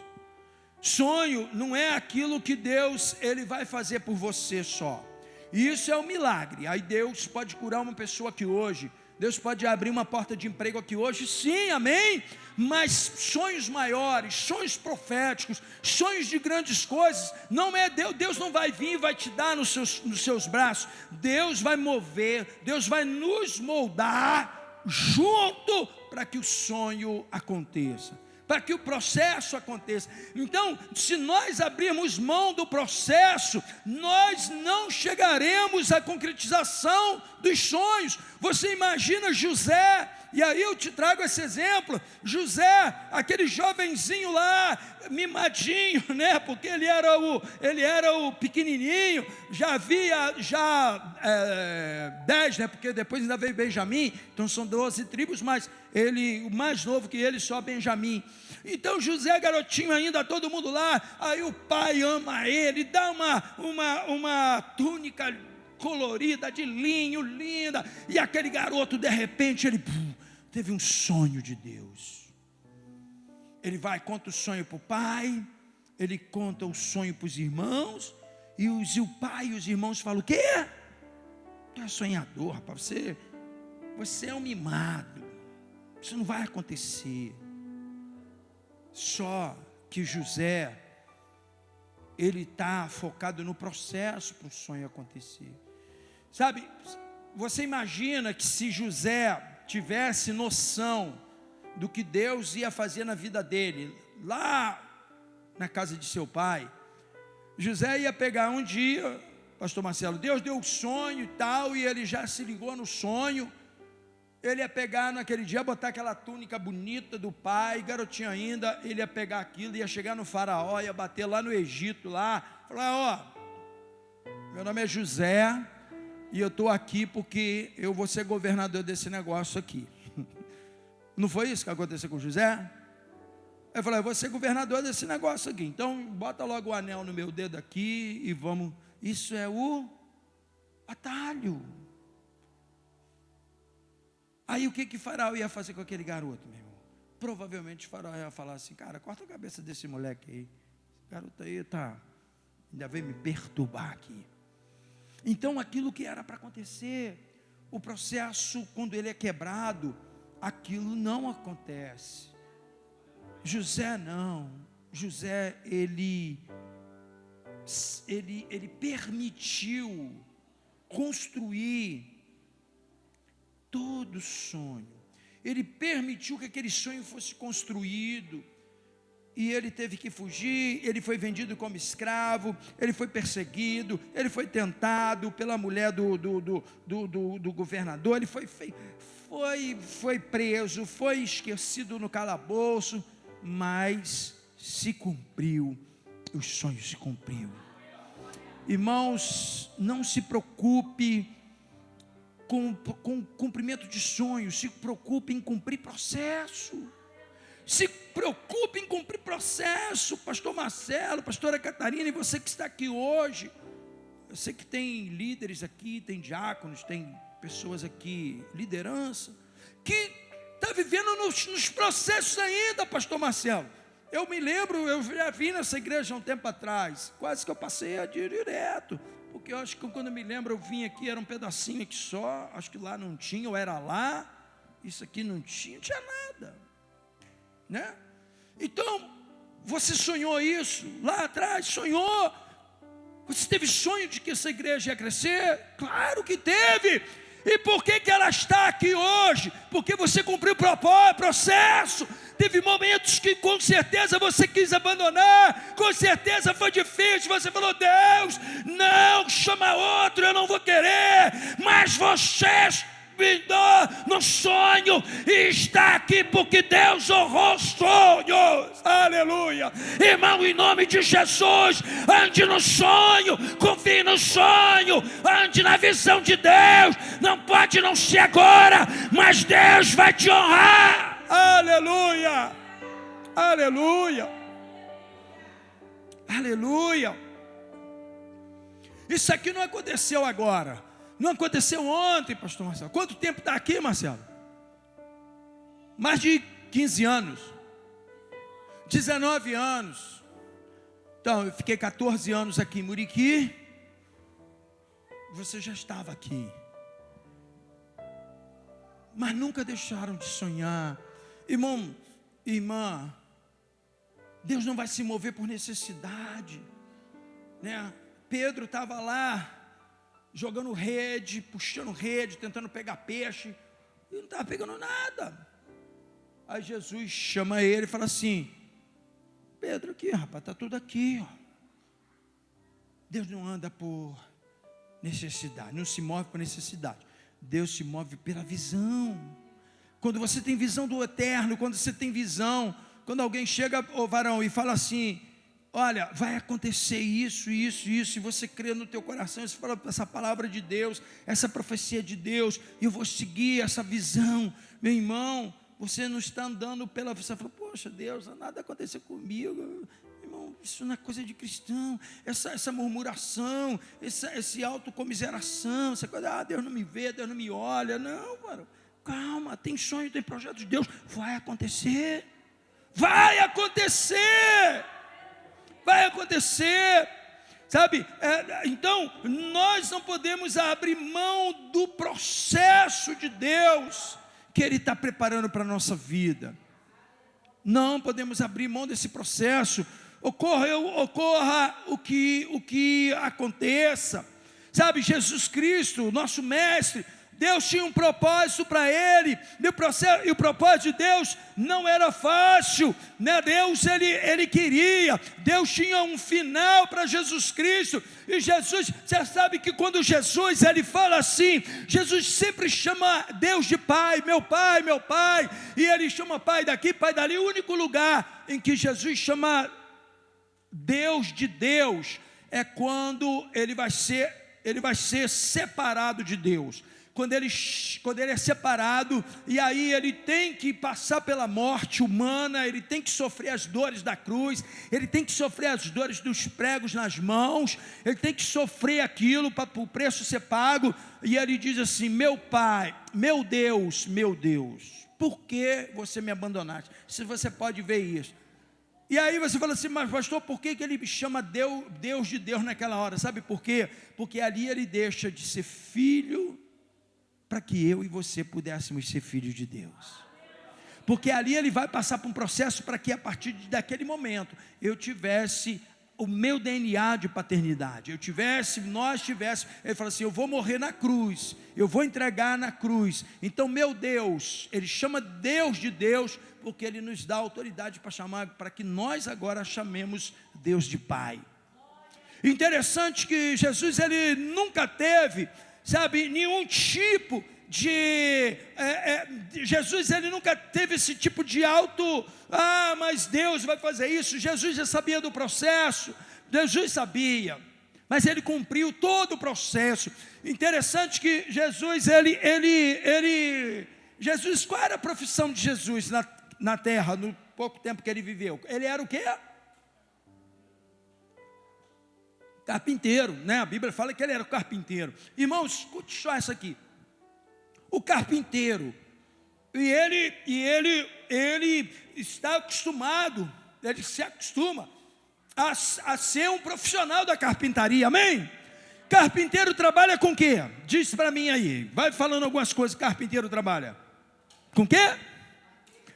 Sonho não é aquilo que Deus ele vai fazer por você só. Isso é um milagre. Aí Deus pode curar uma pessoa aqui hoje, Deus pode abrir uma porta de emprego aqui hoje, sim, amém? Mas sonhos maiores, sonhos proféticos, sonhos de grandes coisas, não é Deus não vai vir e vai te dar nos seus braços. Deus vai mover, Deus vai nos moldar junto para que o sonho aconteça, para que o processo aconteça. Então, se nós abrirmos mão do processo, nós não chegaremos à concretização dos sonhos. Você imagina José, e aí eu te trago esse exemplo, José, aquele jovenzinho lá, mimadinho, né? Porque ele era o pequenininho, já havia 10, né? Porque depois ainda veio Benjamim, então são 12 tribos, mas o mais novo que ele, só Benjamim. Então José, garotinho ainda, todo mundo lá, aí o pai ama ele, dá uma túnica colorida de linho, linda, e aquele garoto, de repente, ele teve um sonho de Deus. Ele vai, conta o sonho para o pai, ele conta o sonho para os irmãos, e o pai e os irmãos falam: o quê? Tu é sonhador, rapaz, você é um mimado, isso não vai acontecer. Só que José, ele está focado no processo para o sonho acontecer. Sabe, você imagina que se José tivesse noção do que Deus ia fazer na vida dele, lá na casa de seu pai, José ia pegar um dia, pastor Marcelo, Deus deu um sonho e tal, e ele já se ligou no sonho, ele ia pegar naquele dia, botar aquela túnica bonita do pai, garotinho ainda, ele ia pegar aquilo, ia chegar no faraó, ia bater lá no Egito, lá, falar, meu nome é José, e eu estou aqui porque eu vou ser governador desse negócio aqui. Não foi isso que aconteceu com José? Ele falou, eu vou ser governador desse negócio aqui, então bota logo o anel no meu dedo aqui e vamos. Isso é o atalho. Aí o que Faraó ia fazer com aquele garoto, meu irmão? Provavelmente Faraó ia falar assim, cara, corta a cabeça desse moleque aí, esse garoto aí ainda veio me perturbar aqui. Então aquilo que era para acontecer, o processo quando ele é quebrado, aquilo não acontece. José não, José ele permitiu construir todo sonho, ele permitiu que aquele sonho fosse construído, e ele teve que fugir, ele foi vendido como escravo, ele foi perseguido, ele foi tentado pela mulher do governador, ele foi preso, foi esquecido no calabouço, mas se cumpriu, os sonhos se cumpriu. Irmãos, não se preocupe com o cumprimento de sonhos, se preocupe em cumprir processo. Se preocupe em cumprir processo, pastor Marcelo, pastora Catarina, e você que está aqui hoje. Eu sei que tem líderes aqui, tem diáconos, tem pessoas aqui, liderança, que está vivendo nos processos ainda, pastor Marcelo. Eu me lembro, eu já vim nessa igreja há um tempo atrás, quase que eu passei a direto, porque eu acho que quando eu me lembro, eu vim aqui, era um pedacinho aqui só, acho que lá não tinha, ou era lá, isso aqui não tinha nada, né? Então, você sonhou isso, lá atrás, sonhou, você teve sonho de que essa igreja ia crescer? Claro que teve. E por que ela está aqui hoje? Porque você cumpriu o processo. Teve momentos que com certeza você quis abandonar, com certeza foi difícil, você falou, Deus, não, chama outro, eu não vou querer, mas você no sonho e está aqui porque Deus honrou sonhos, aleluia. Irmão, em nome de Jesus, ande no sonho, confie no sonho, ande na visão de Deus. Não pode não ser agora, mas Deus vai te honrar, aleluia, aleluia, aleluia. Isso aqui não aconteceu agora, não aconteceu ontem, pastor Marcelo. Quanto tempo está aqui, Marcelo? Mais de 15 anos, 19 anos. Então, eu fiquei 14 anos aqui em Muriqui. Você já estava aqui, mas nunca deixaram de sonhar. Irmão, irmã, Deus não vai se mover por necessidade, né? Pedro estava lá, jogando rede, puxando rede, tentando pegar peixe, e não estava pegando nada. Aí Jesus chama ele e fala assim, Pedro, aqui rapaz, está tudo aqui, ó. Deus não anda por necessidade, não se move por necessidade, Deus se move pela visão. Quando você tem visão do eterno, quando você tem visão, quando alguém chega, ô varão, e fala assim, olha, vai acontecer isso, isso, isso, e você crê no teu coração, você fala essa palavra de Deus, essa profecia de Deus, e eu vou seguir essa visão, meu irmão, você não está andando pela, você fala, poxa Deus, nada aconteceu comigo, irmão, isso não é coisa de cristão, essa murmuração, esse autocomiseração, essa coisa, Deus não me vê, Deus não me olha, não, mano, calma, tem sonho, tem projeto de Deus, vai acontecer, vai acontecer, sabe? Então, nós não podemos abrir mão do processo de Deus que Ele está preparando para a nossa vida. Não podemos abrir mão desse processo, ocorra o que aconteça, sabe? Jesus Cristo, nosso mestre, Deus tinha um propósito para ele, e o propósito de Deus não era fácil, né? Deus, ele queria, Deus tinha um final para Jesus Cristo, e Jesus, você sabe que quando Jesus, ele fala assim, Jesus sempre chama Deus de Pai, meu Pai, e ele chama Pai daqui, Pai dali. O único lugar em que Jesus chama Deus de Deus é quando ele vai ser separado de Deus. Quando ele é separado, e aí ele tem que passar pela morte humana, ele tem que sofrer as dores da cruz, ele tem que sofrer as dores dos pregos nas mãos, ele tem que sofrer aquilo para o preço ser pago, e ele diz assim: meu Pai, meu Deus, por que você me abandonaste? Se você pode ver isso. E aí você fala assim: mas pastor, por que ele me chama Deus de Deus naquela hora? Sabe por quê? Porque ali ele deixa de ser filho, para que eu e você pudéssemos ser filhos de Deus. Porque ali ele vai passar por um processo para que a partir daquele momento eu tivesse o meu DNA de paternidade, nós tivéssemos, ele fala assim: eu vou morrer na cruz, eu vou entregar na cruz. Então meu Deus, ele chama Deus de Deus, porque ele nos dá autoridade para chamar, para que nós agora chamemos Deus de Pai. Interessante que Jesus, ele nunca teve, sabe, nenhum tipo de Jesus, ele nunca teve esse tipo de mas Deus vai fazer isso. Jesus já sabia do processo, Jesus sabia, mas ele cumpriu todo o processo. Interessante que Jesus, Jesus, qual era a profissão de Jesus na terra, no pouco tempo que ele viveu? Ele era o quê? Carpinteiro, né? A Bíblia fala que ele era o carpinteiro. Irmãos, escute só isso aqui. O carpinteiro, e ele está acostumado, ele se acostuma a ser um profissional da carpintaria, amém? Carpinteiro trabalha com o quê? Diz para mim aí, vai falando algumas coisas. Carpinteiro trabalha com o quê?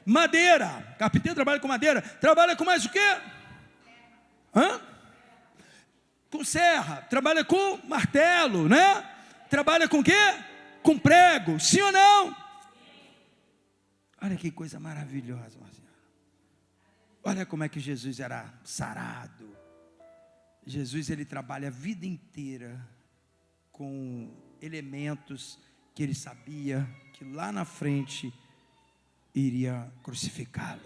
Madeira. Carpinteiro trabalha com madeira. Trabalha com mais o quê? Com serra. Trabalha com martelo, né? Trabalha com o quê? Com prego, sim ou não? Olha que coisa maravilhosa, Marcelo. Olha como é que Jesus era sarado. Jesus, ele trabalha a vida inteira com elementos que ele sabia que lá na frente iria crucificá-lo.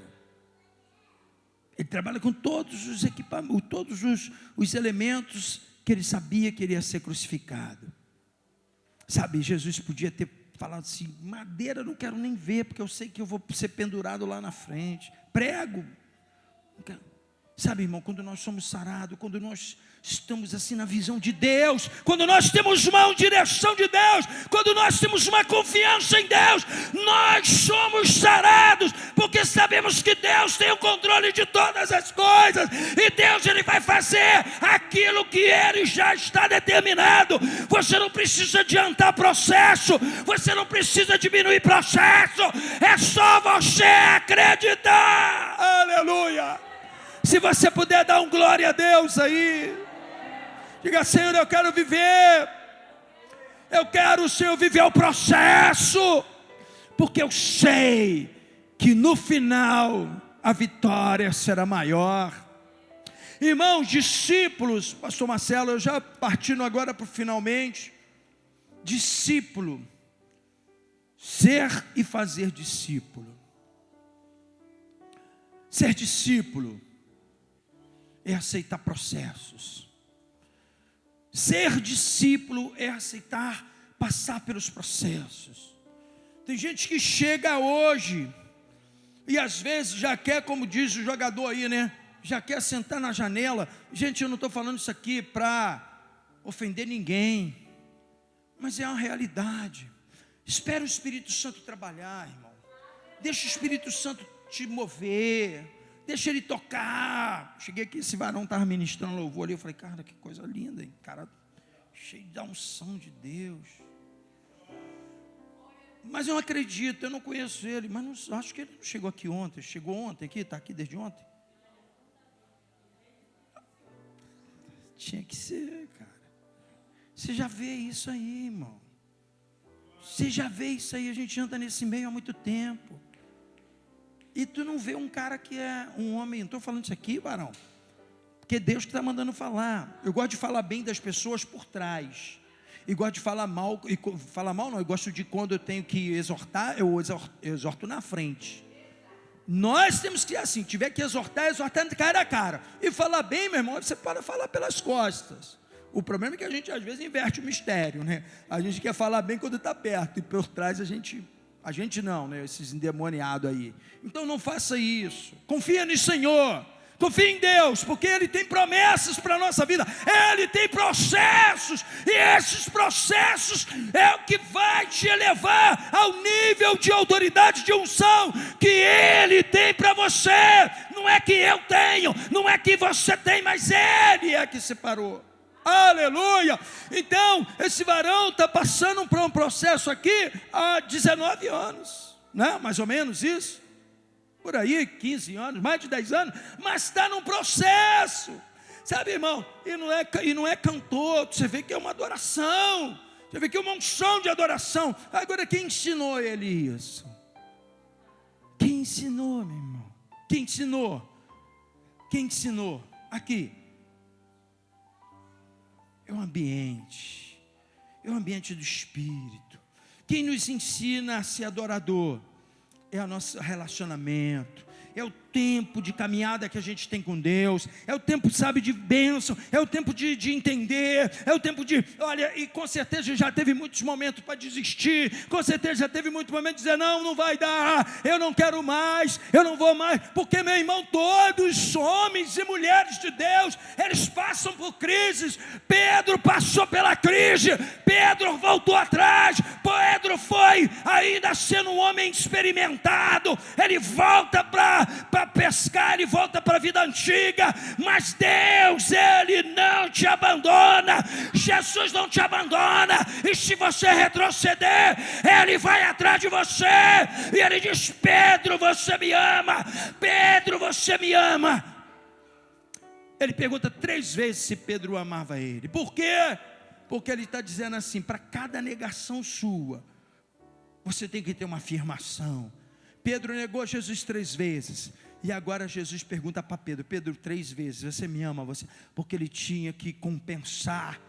Ele trabalha com todos os equipamentos, todos os elementos que ele sabia que iria ser crucificado. Sabe, Jesus podia ter falado assim: madeira não quero nem ver, porque eu sei que eu vou ser pendurado lá na frente. Prego. Sabe, irmão, quando nós somos sarados, quando nós estamos assim na visão de Deus, quando nós temos mão, direção de Deus, quando nós temos uma confiança em Deus, nós somos sarados, porque sabemos que Deus tem o controle de todas as coisas, e Deus, ele vai fazer aquilo que ele já está determinado. Você não precisa adiantar processo, você não precisa diminuir processo, é só você acreditar. Aleluia! Se você puder dar um glória a Deus aí, diga: Senhor, eu quero viver, Senhor, viver o processo, porque eu sei que no final a vitória será maior. Irmãos, discípulos, pastor Marcelo, eu já partindo agora para o finalmente. Discípulo, ser e fazer discípulo. Ser discípulo é aceitar processos. Ser discípulo é aceitar passar pelos processos. Tem gente que chega hoje e às vezes já quer, como diz o jogador aí, né? Já quer sentar na janela. Gente, eu não estou falando isso aqui para ofender ninguém, mas é uma realidade. Espera o Espírito Santo trabalhar, irmão. Deixa o Espírito Santo te mover. Deixa ele tocar. Cheguei aqui, esse varão estava ministrando louvor ali. Eu falei: cara, que coisa linda, hein? Cara, cheio da unção de Deus. Mas eu não acredito, eu não conheço ele. Mas não, acho que ele não chegou aqui ontem. Chegou ontem aqui, está aqui desde ontem. Tinha que ser, cara. Você já vê isso aí, irmão. Você já vê isso aí, a gente anda nesse meio há muito tempo. E tu não vê um cara que é um homem, não estou falando isso aqui, varão, porque Deus que está mandando falar. Eu gosto de falar bem das pessoas por trás. E gosto de falar mal, eu gosto de quando eu tenho que exortar, eu exorto na frente. Nós temos que, assim, tiver que exortar cara a cara. E falar bem, meu irmão, você pode falar pelas costas. O problema é que a gente às vezes inverte o mistério, né? A gente quer falar bem quando está perto, e por trás a gente não, né? Esses endemoniados aí. Então não faça isso. Confia no Senhor. Confia em Deus, porque Ele tem promessas para a nossa vida. Ele tem processos, e esses processos é o que vai te elevar ao nível de autoridade, de unção que Ele tem para você. Não é que eu tenho, não é que você tem, mas Ele é que separou. Aleluia! Então, esse varão está passando por um processo aqui há 19 anos, né? Mais ou menos isso. Por aí, 15 anos, mais de 10 anos, mas está num processo, sabe, irmão? E não é cantor, você vê que é uma adoração, você vê que é uma unção de adoração. Agora, quem ensinou ele isso? Quem ensinou, meu irmão? Quem ensinou? Quem ensinou? Aqui. É o ambiente do Espírito. Quem nos ensina a ser adorador? É o nosso relacionamento, é o tempo de caminhada que a gente tem com Deus, é o tempo, sabe, de bênção, é o tempo de entender, é o tempo de, olha, e com certeza já teve muitos momentos para desistir, com certeza já teve muitos momentos de dizer, não vai dar, eu não quero mais, eu não vou mais, porque, meu irmão, todos homens e mulheres de Deus, eles passam por crises. Pedro passou pela crise, Pedro voltou atrás, Pedro foi, ainda sendo um homem experimentado, ele volta para pescar, ele volta para a vida antiga, mas Deus, Ele não te abandona, Jesus não te abandona, e se você retroceder, Ele vai atrás de você, e Ele diz, Pedro, você me ama, Pedro, você me ama. Ele pergunta 3 vezes se Pedro amava ele. Por quê? Porque ele está dizendo assim, para cada negação sua, você tem que ter uma afirmação. Pedro negou Jesus 3 vezes, e agora Jesus pergunta para Pedro, 3 vezes, você me ama? Porque ele tinha que compensar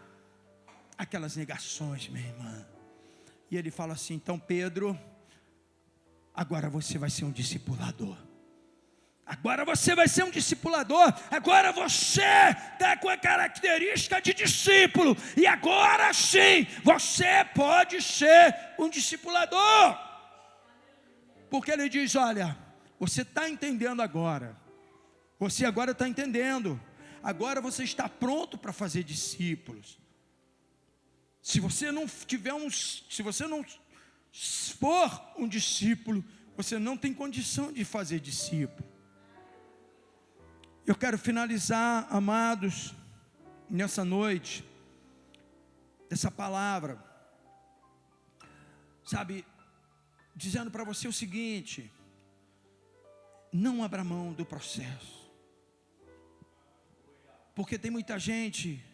aquelas negações, minha irmã. E ele fala assim, então Pedro, agora você vai ser um discipulador. Agora você vai ser um discipulador. Agora você está com a característica de discípulo, e agora sim, você pode ser um discipulador. Porque ele diz, olha, você está entendendo agora. Você agora está entendendo. Agora você está pronto para fazer discípulos. Se você não for um discípulo, você não tem condição de fazer discípulo. Eu quero finalizar, amados, nessa noite, essa palavra, sabe, dizendo para você o seguinte: não abra mão do processo, porque tem muita gente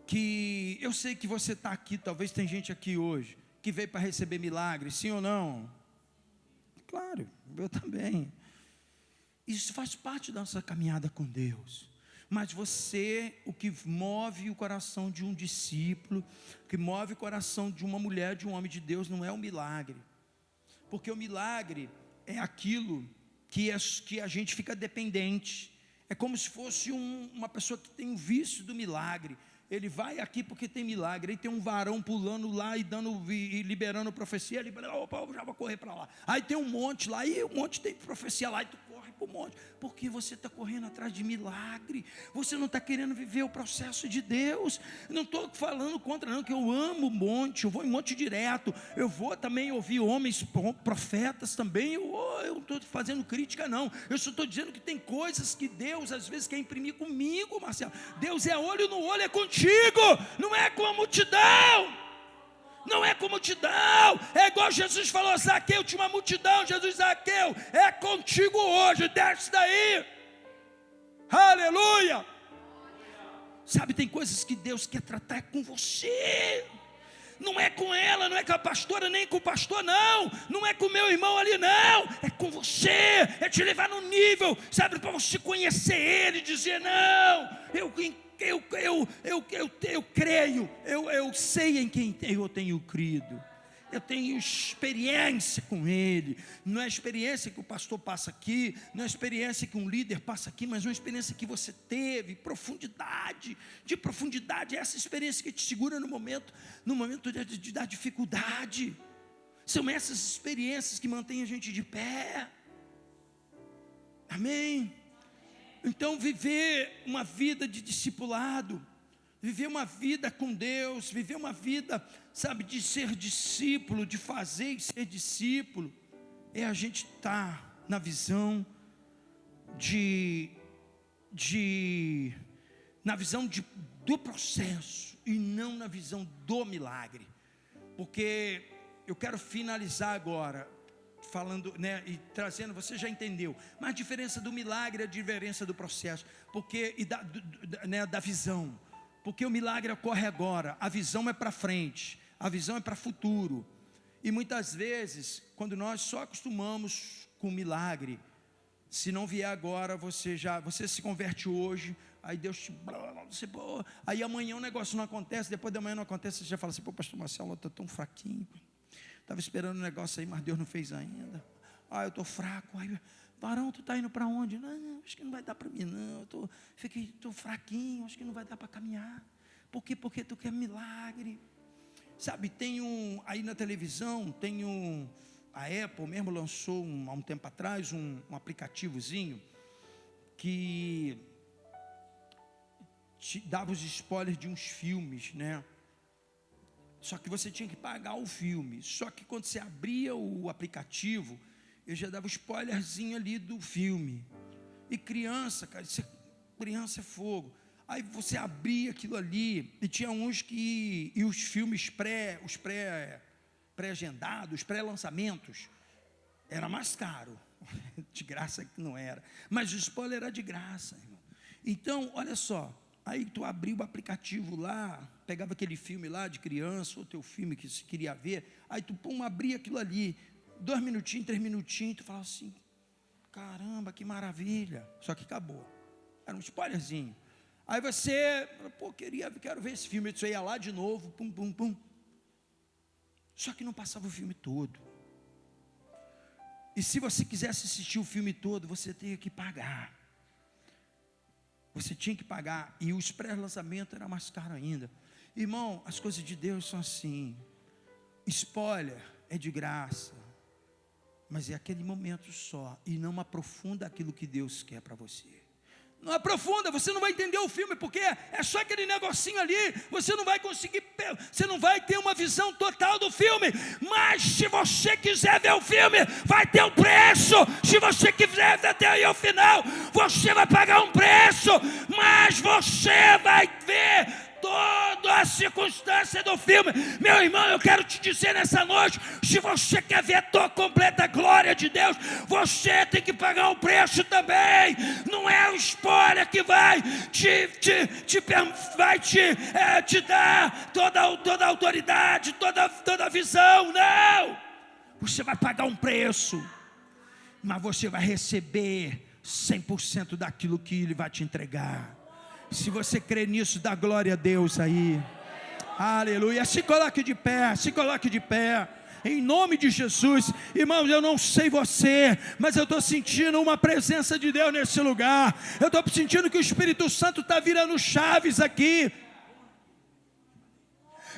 que, eu sei que você está aqui, talvez tem gente aqui hoje, que veio para receber milagre, sim ou não? Claro, eu também. Isso faz parte da nossa caminhada com Deus. Mas o que move o coração de um discípulo, o que move o coração de uma mulher, de um homem de Deus, não é o milagre. Porque o milagre é aquilo que a gente fica dependente. É como se fosse uma pessoa que tem um vício do milagre. Ele vai aqui porque tem milagre. Aí tem um varão pulando lá e liberando profecia. Ele fala, opa, eu já vou correr para lá. Aí tem um monte lá, e um monte tem profecia lá, e tu corre para o monte. Porque você está correndo atrás de milagre. Você não está querendo viver o processo de Deus. Não estou falando contra não, que eu amo monte. Eu vou em monte direto. Eu vou também ouvir homens, profetas também. Eu não estou fazendo crítica não. Eu só estou dizendo que tem coisas que Deus às vezes quer imprimir comigo, Marcelo. Deus é olho no olho, é contigo. Não é com a multidão. Não é com multidão. É igual Jesus falou, Zaqueu tinha uma multidão. Jesus, Zaqueu, é contigo hoje, desce daí. Aleluia. Sabe, tem coisas que Deus quer tratar com você. Não é com ela, não é com a pastora, nem com o pastor, não. Não é com o meu irmão ali, não. É com você. É te levar no nível, sabe, para você conhecer ele e dizer: não, eu creio, eu sei em quem eu tenho crido. Eu tenho experiência com ele. Não é a experiência que o pastor passa aqui, não é a experiência que um líder passa aqui, mas uma experiência que você teve, profundidade, é essa experiência que te segura no momento da dificuldade. São essas experiências que mantêm a gente de pé. Amém? Então, viver uma vida de discipulado, viver uma vida com Deus, viver uma vida, sabe, de ser discípulo, de fazer e ser discípulo, é a gente estar na visão do processo e não na visão do milagre. Porque eu quero finalizar agora falando, né, e trazendo, você já entendeu, mas a diferença do milagre é a diferença do processo, porque da visão. Porque o milagre ocorre agora, a visão é para frente, a visão é para futuro. E muitas vezes, quando nós só acostumamos com o milagre, se não vier agora, você se converte hoje, aí Deus aí amanhã o negócio não acontece, depois de amanhã não acontece, você já fala assim: pô, pastor Marcelo, eu estou tão fraquinho, estava esperando um negócio aí, mas Deus não fez ainda. Eu estou fraco. Aí, varão, tu está indo para onde? Não, acho que não vai dar para mim, não. Estou fraquinho, acho que não vai dar para caminhar. Por quê? Porque tu quer milagre. Sabe, aí na televisão, a Apple mesmo lançou há um tempo atrás um aplicativozinho que te dava os spoilers de uns filmes, né? Só que você tinha que pagar o filme. Só que quando você abria o aplicativo, eu já dava o spoilerzinho ali do filme. E criança, cara, criança é fogo. Aí você abria aquilo ali, e tinha uns e os filmes pré-agendados, os pré-lançamentos, era mais caro. De graça que não era. Mas o spoiler era de graça, irmão. Então, olha só, aí tu abria o aplicativo lá, pegava aquele filme lá de criança, ou teu filme que você queria ver, aí tu abria aquilo ali, 2 minutinhos, 3 minutinhos, tu falava assim: caramba, que maravilha. Só que acabou, era um spoilerzinho. Aí você, pô, quero ver esse filme. Você ia lá de novo, pum, pum, pum. Só que não passava o filme todo. E se você quisesse assistir o filme todo, você tinha que pagar. Você tinha que pagar. E os pré-lançamentos era mais caro ainda. Irmão, as coisas de Deus são assim. Spoiler é de graça, mas é aquele momento só, e não aprofunda aquilo que Deus quer para você. Não aprofunda, você não vai entender o filme, porque é só aquele negocinho ali, você não vai conseguir, você não vai ter uma visão total do filme. Mas se você quiser ver o filme, vai ter um preço. Se você quiser ver até aí ao final, você vai pagar um preço, mas você vai ver toda a circunstância do filme. Meu irmão, eu quero te dizer nessa noite, se você quer ver a completa glória de Deus, você tem que pagar um preço também. Não é o spoiler que vai te dar toda a autoridade, toda a visão, não. Você vai pagar um preço, mas você vai receber 100% daquilo que Ele vai te entregar. Se você crê nisso, dá glória a Deus aí. Aleluia. Se coloque de pé, em nome de Jesus. Irmãos, eu não sei você, mas eu estou sentindo uma presença de Deus nesse lugar. Eu estou sentindo que o Espírito Santo está virando chaves aqui.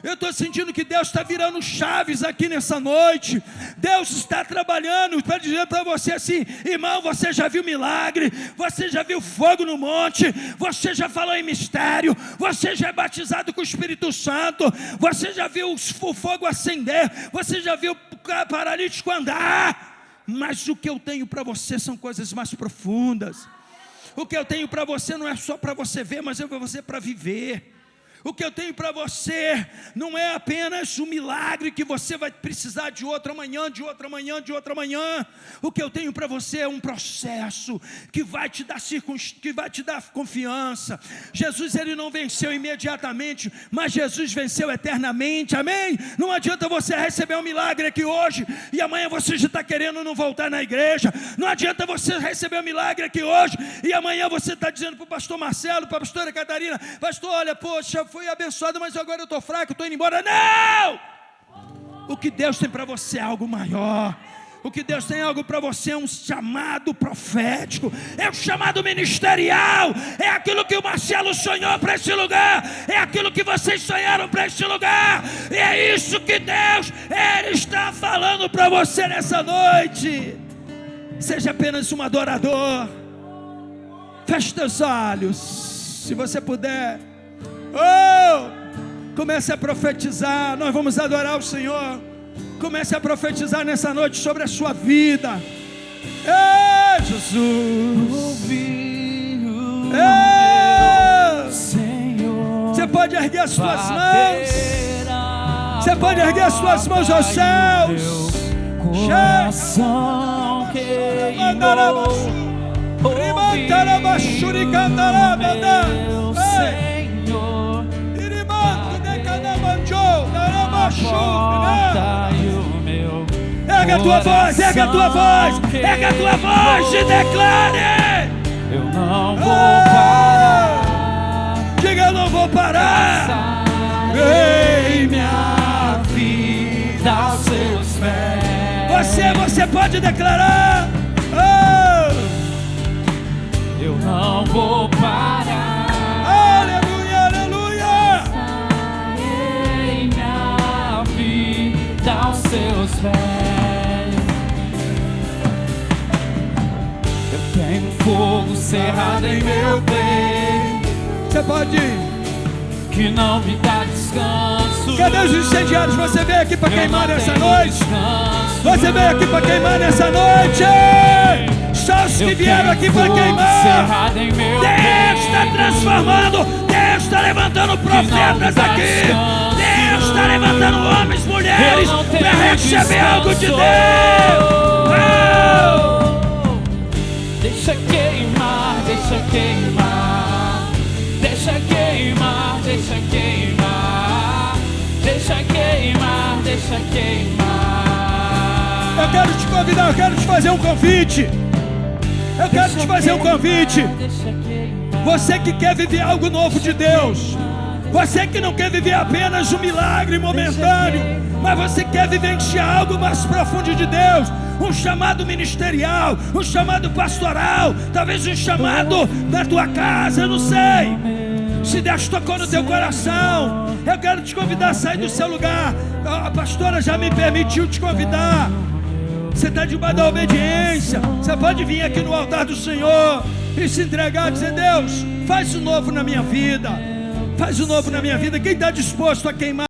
Eu estou sentindo que Deus está virando chaves aqui nessa noite. Deus está trabalhando para dizer para você assim: irmão, você já viu milagre, você já viu fogo no monte, você já falou em mistério, você já é batizado com o Espírito Santo, você já viu o fogo acender, você já viu o paralítico andar. Mas o que eu tenho para você são coisas mais profundas. O que eu tenho para você não é só para você ver, mas é para você para viver. O que eu tenho para você não é apenas um milagre que você vai precisar de outra manhã, de outra manhã, de outra manhã. O que eu tenho para você é um processo que vai te dar confiança. Jesus, ele não venceu imediatamente, mas Jesus venceu eternamente, amém? Não adianta você receber um milagre aqui hoje e amanhã você já está querendo não voltar na igreja. Não adianta você receber um milagre aqui hoje e amanhã você está dizendo para o pastor Marcelo, para a pastora Catarina: pastor, olha, poxa, fui abençoado, mas agora eu estou fraco, estou indo embora. Não! O que Deus tem para você é algo maior. O que Deus tem algo para você é um chamado profético, é um chamado ministerial, é aquilo que o Marcelo sonhou para esse lugar, é aquilo que vocês sonharam para esse lugar, e é isso que Deus, Ele está falando para você nessa noite. Seja apenas um adorador. Feche teus olhos, se você puder. Comece a profetizar. Nós vamos adorar o Senhor. Comece a profetizar nessa noite sobre a sua vida. Ei, Jesus. Você pode erguer as suas mãos. Você pode erguer as suas mãos aos céus. Coração queimou. Meu Senhor, erga a tua voz, erga a tua voz, erga a tua voz e declare: eu não vou parar. Diga: eu não vou parar. Ei, minha vida aos seus pés. Você pode declarar: eu não vou parar. Aleluia, aleluia. Ei, minha vida aos seus pés. Eu tenho fogo cerrado em meu peito. Você pode ir. Que não me dá descanso. Cadê os incendiários? Você veio aqui para queimar nessa noite? Você veio aqui para queimar nessa noite? Só os que vieram aqui para queimar. Deus está transformando. Deus está levantando profetas aqui. Deus está levantando homens, mulheres para receber algo de Deus. Deixa queimar, deixa queimar. Deixa queimar, deixa queimar. Deixa queimar, deixa queimar. Eu quero te convidar, eu quero te fazer um convite. Eu quero te fazer um convite. Você que quer viver algo novo de Deus, você que não quer viver apenas um milagre momentâneo, mas você quer vivenciar algo mais profundo de Deus, um chamado ministerial, um chamado pastoral, talvez um chamado da tua casa, eu não sei. Se Deus tocou no teu coração, eu quero te convidar a sair do seu lugar. A pastora já me permitiu te convidar. Você está debaixo da obediência. Você pode vir aqui no altar do Senhor e se entregar, dizer: Deus, faz o novo na minha vida. Faz o novo na minha vida. Quem está disposto a queimar?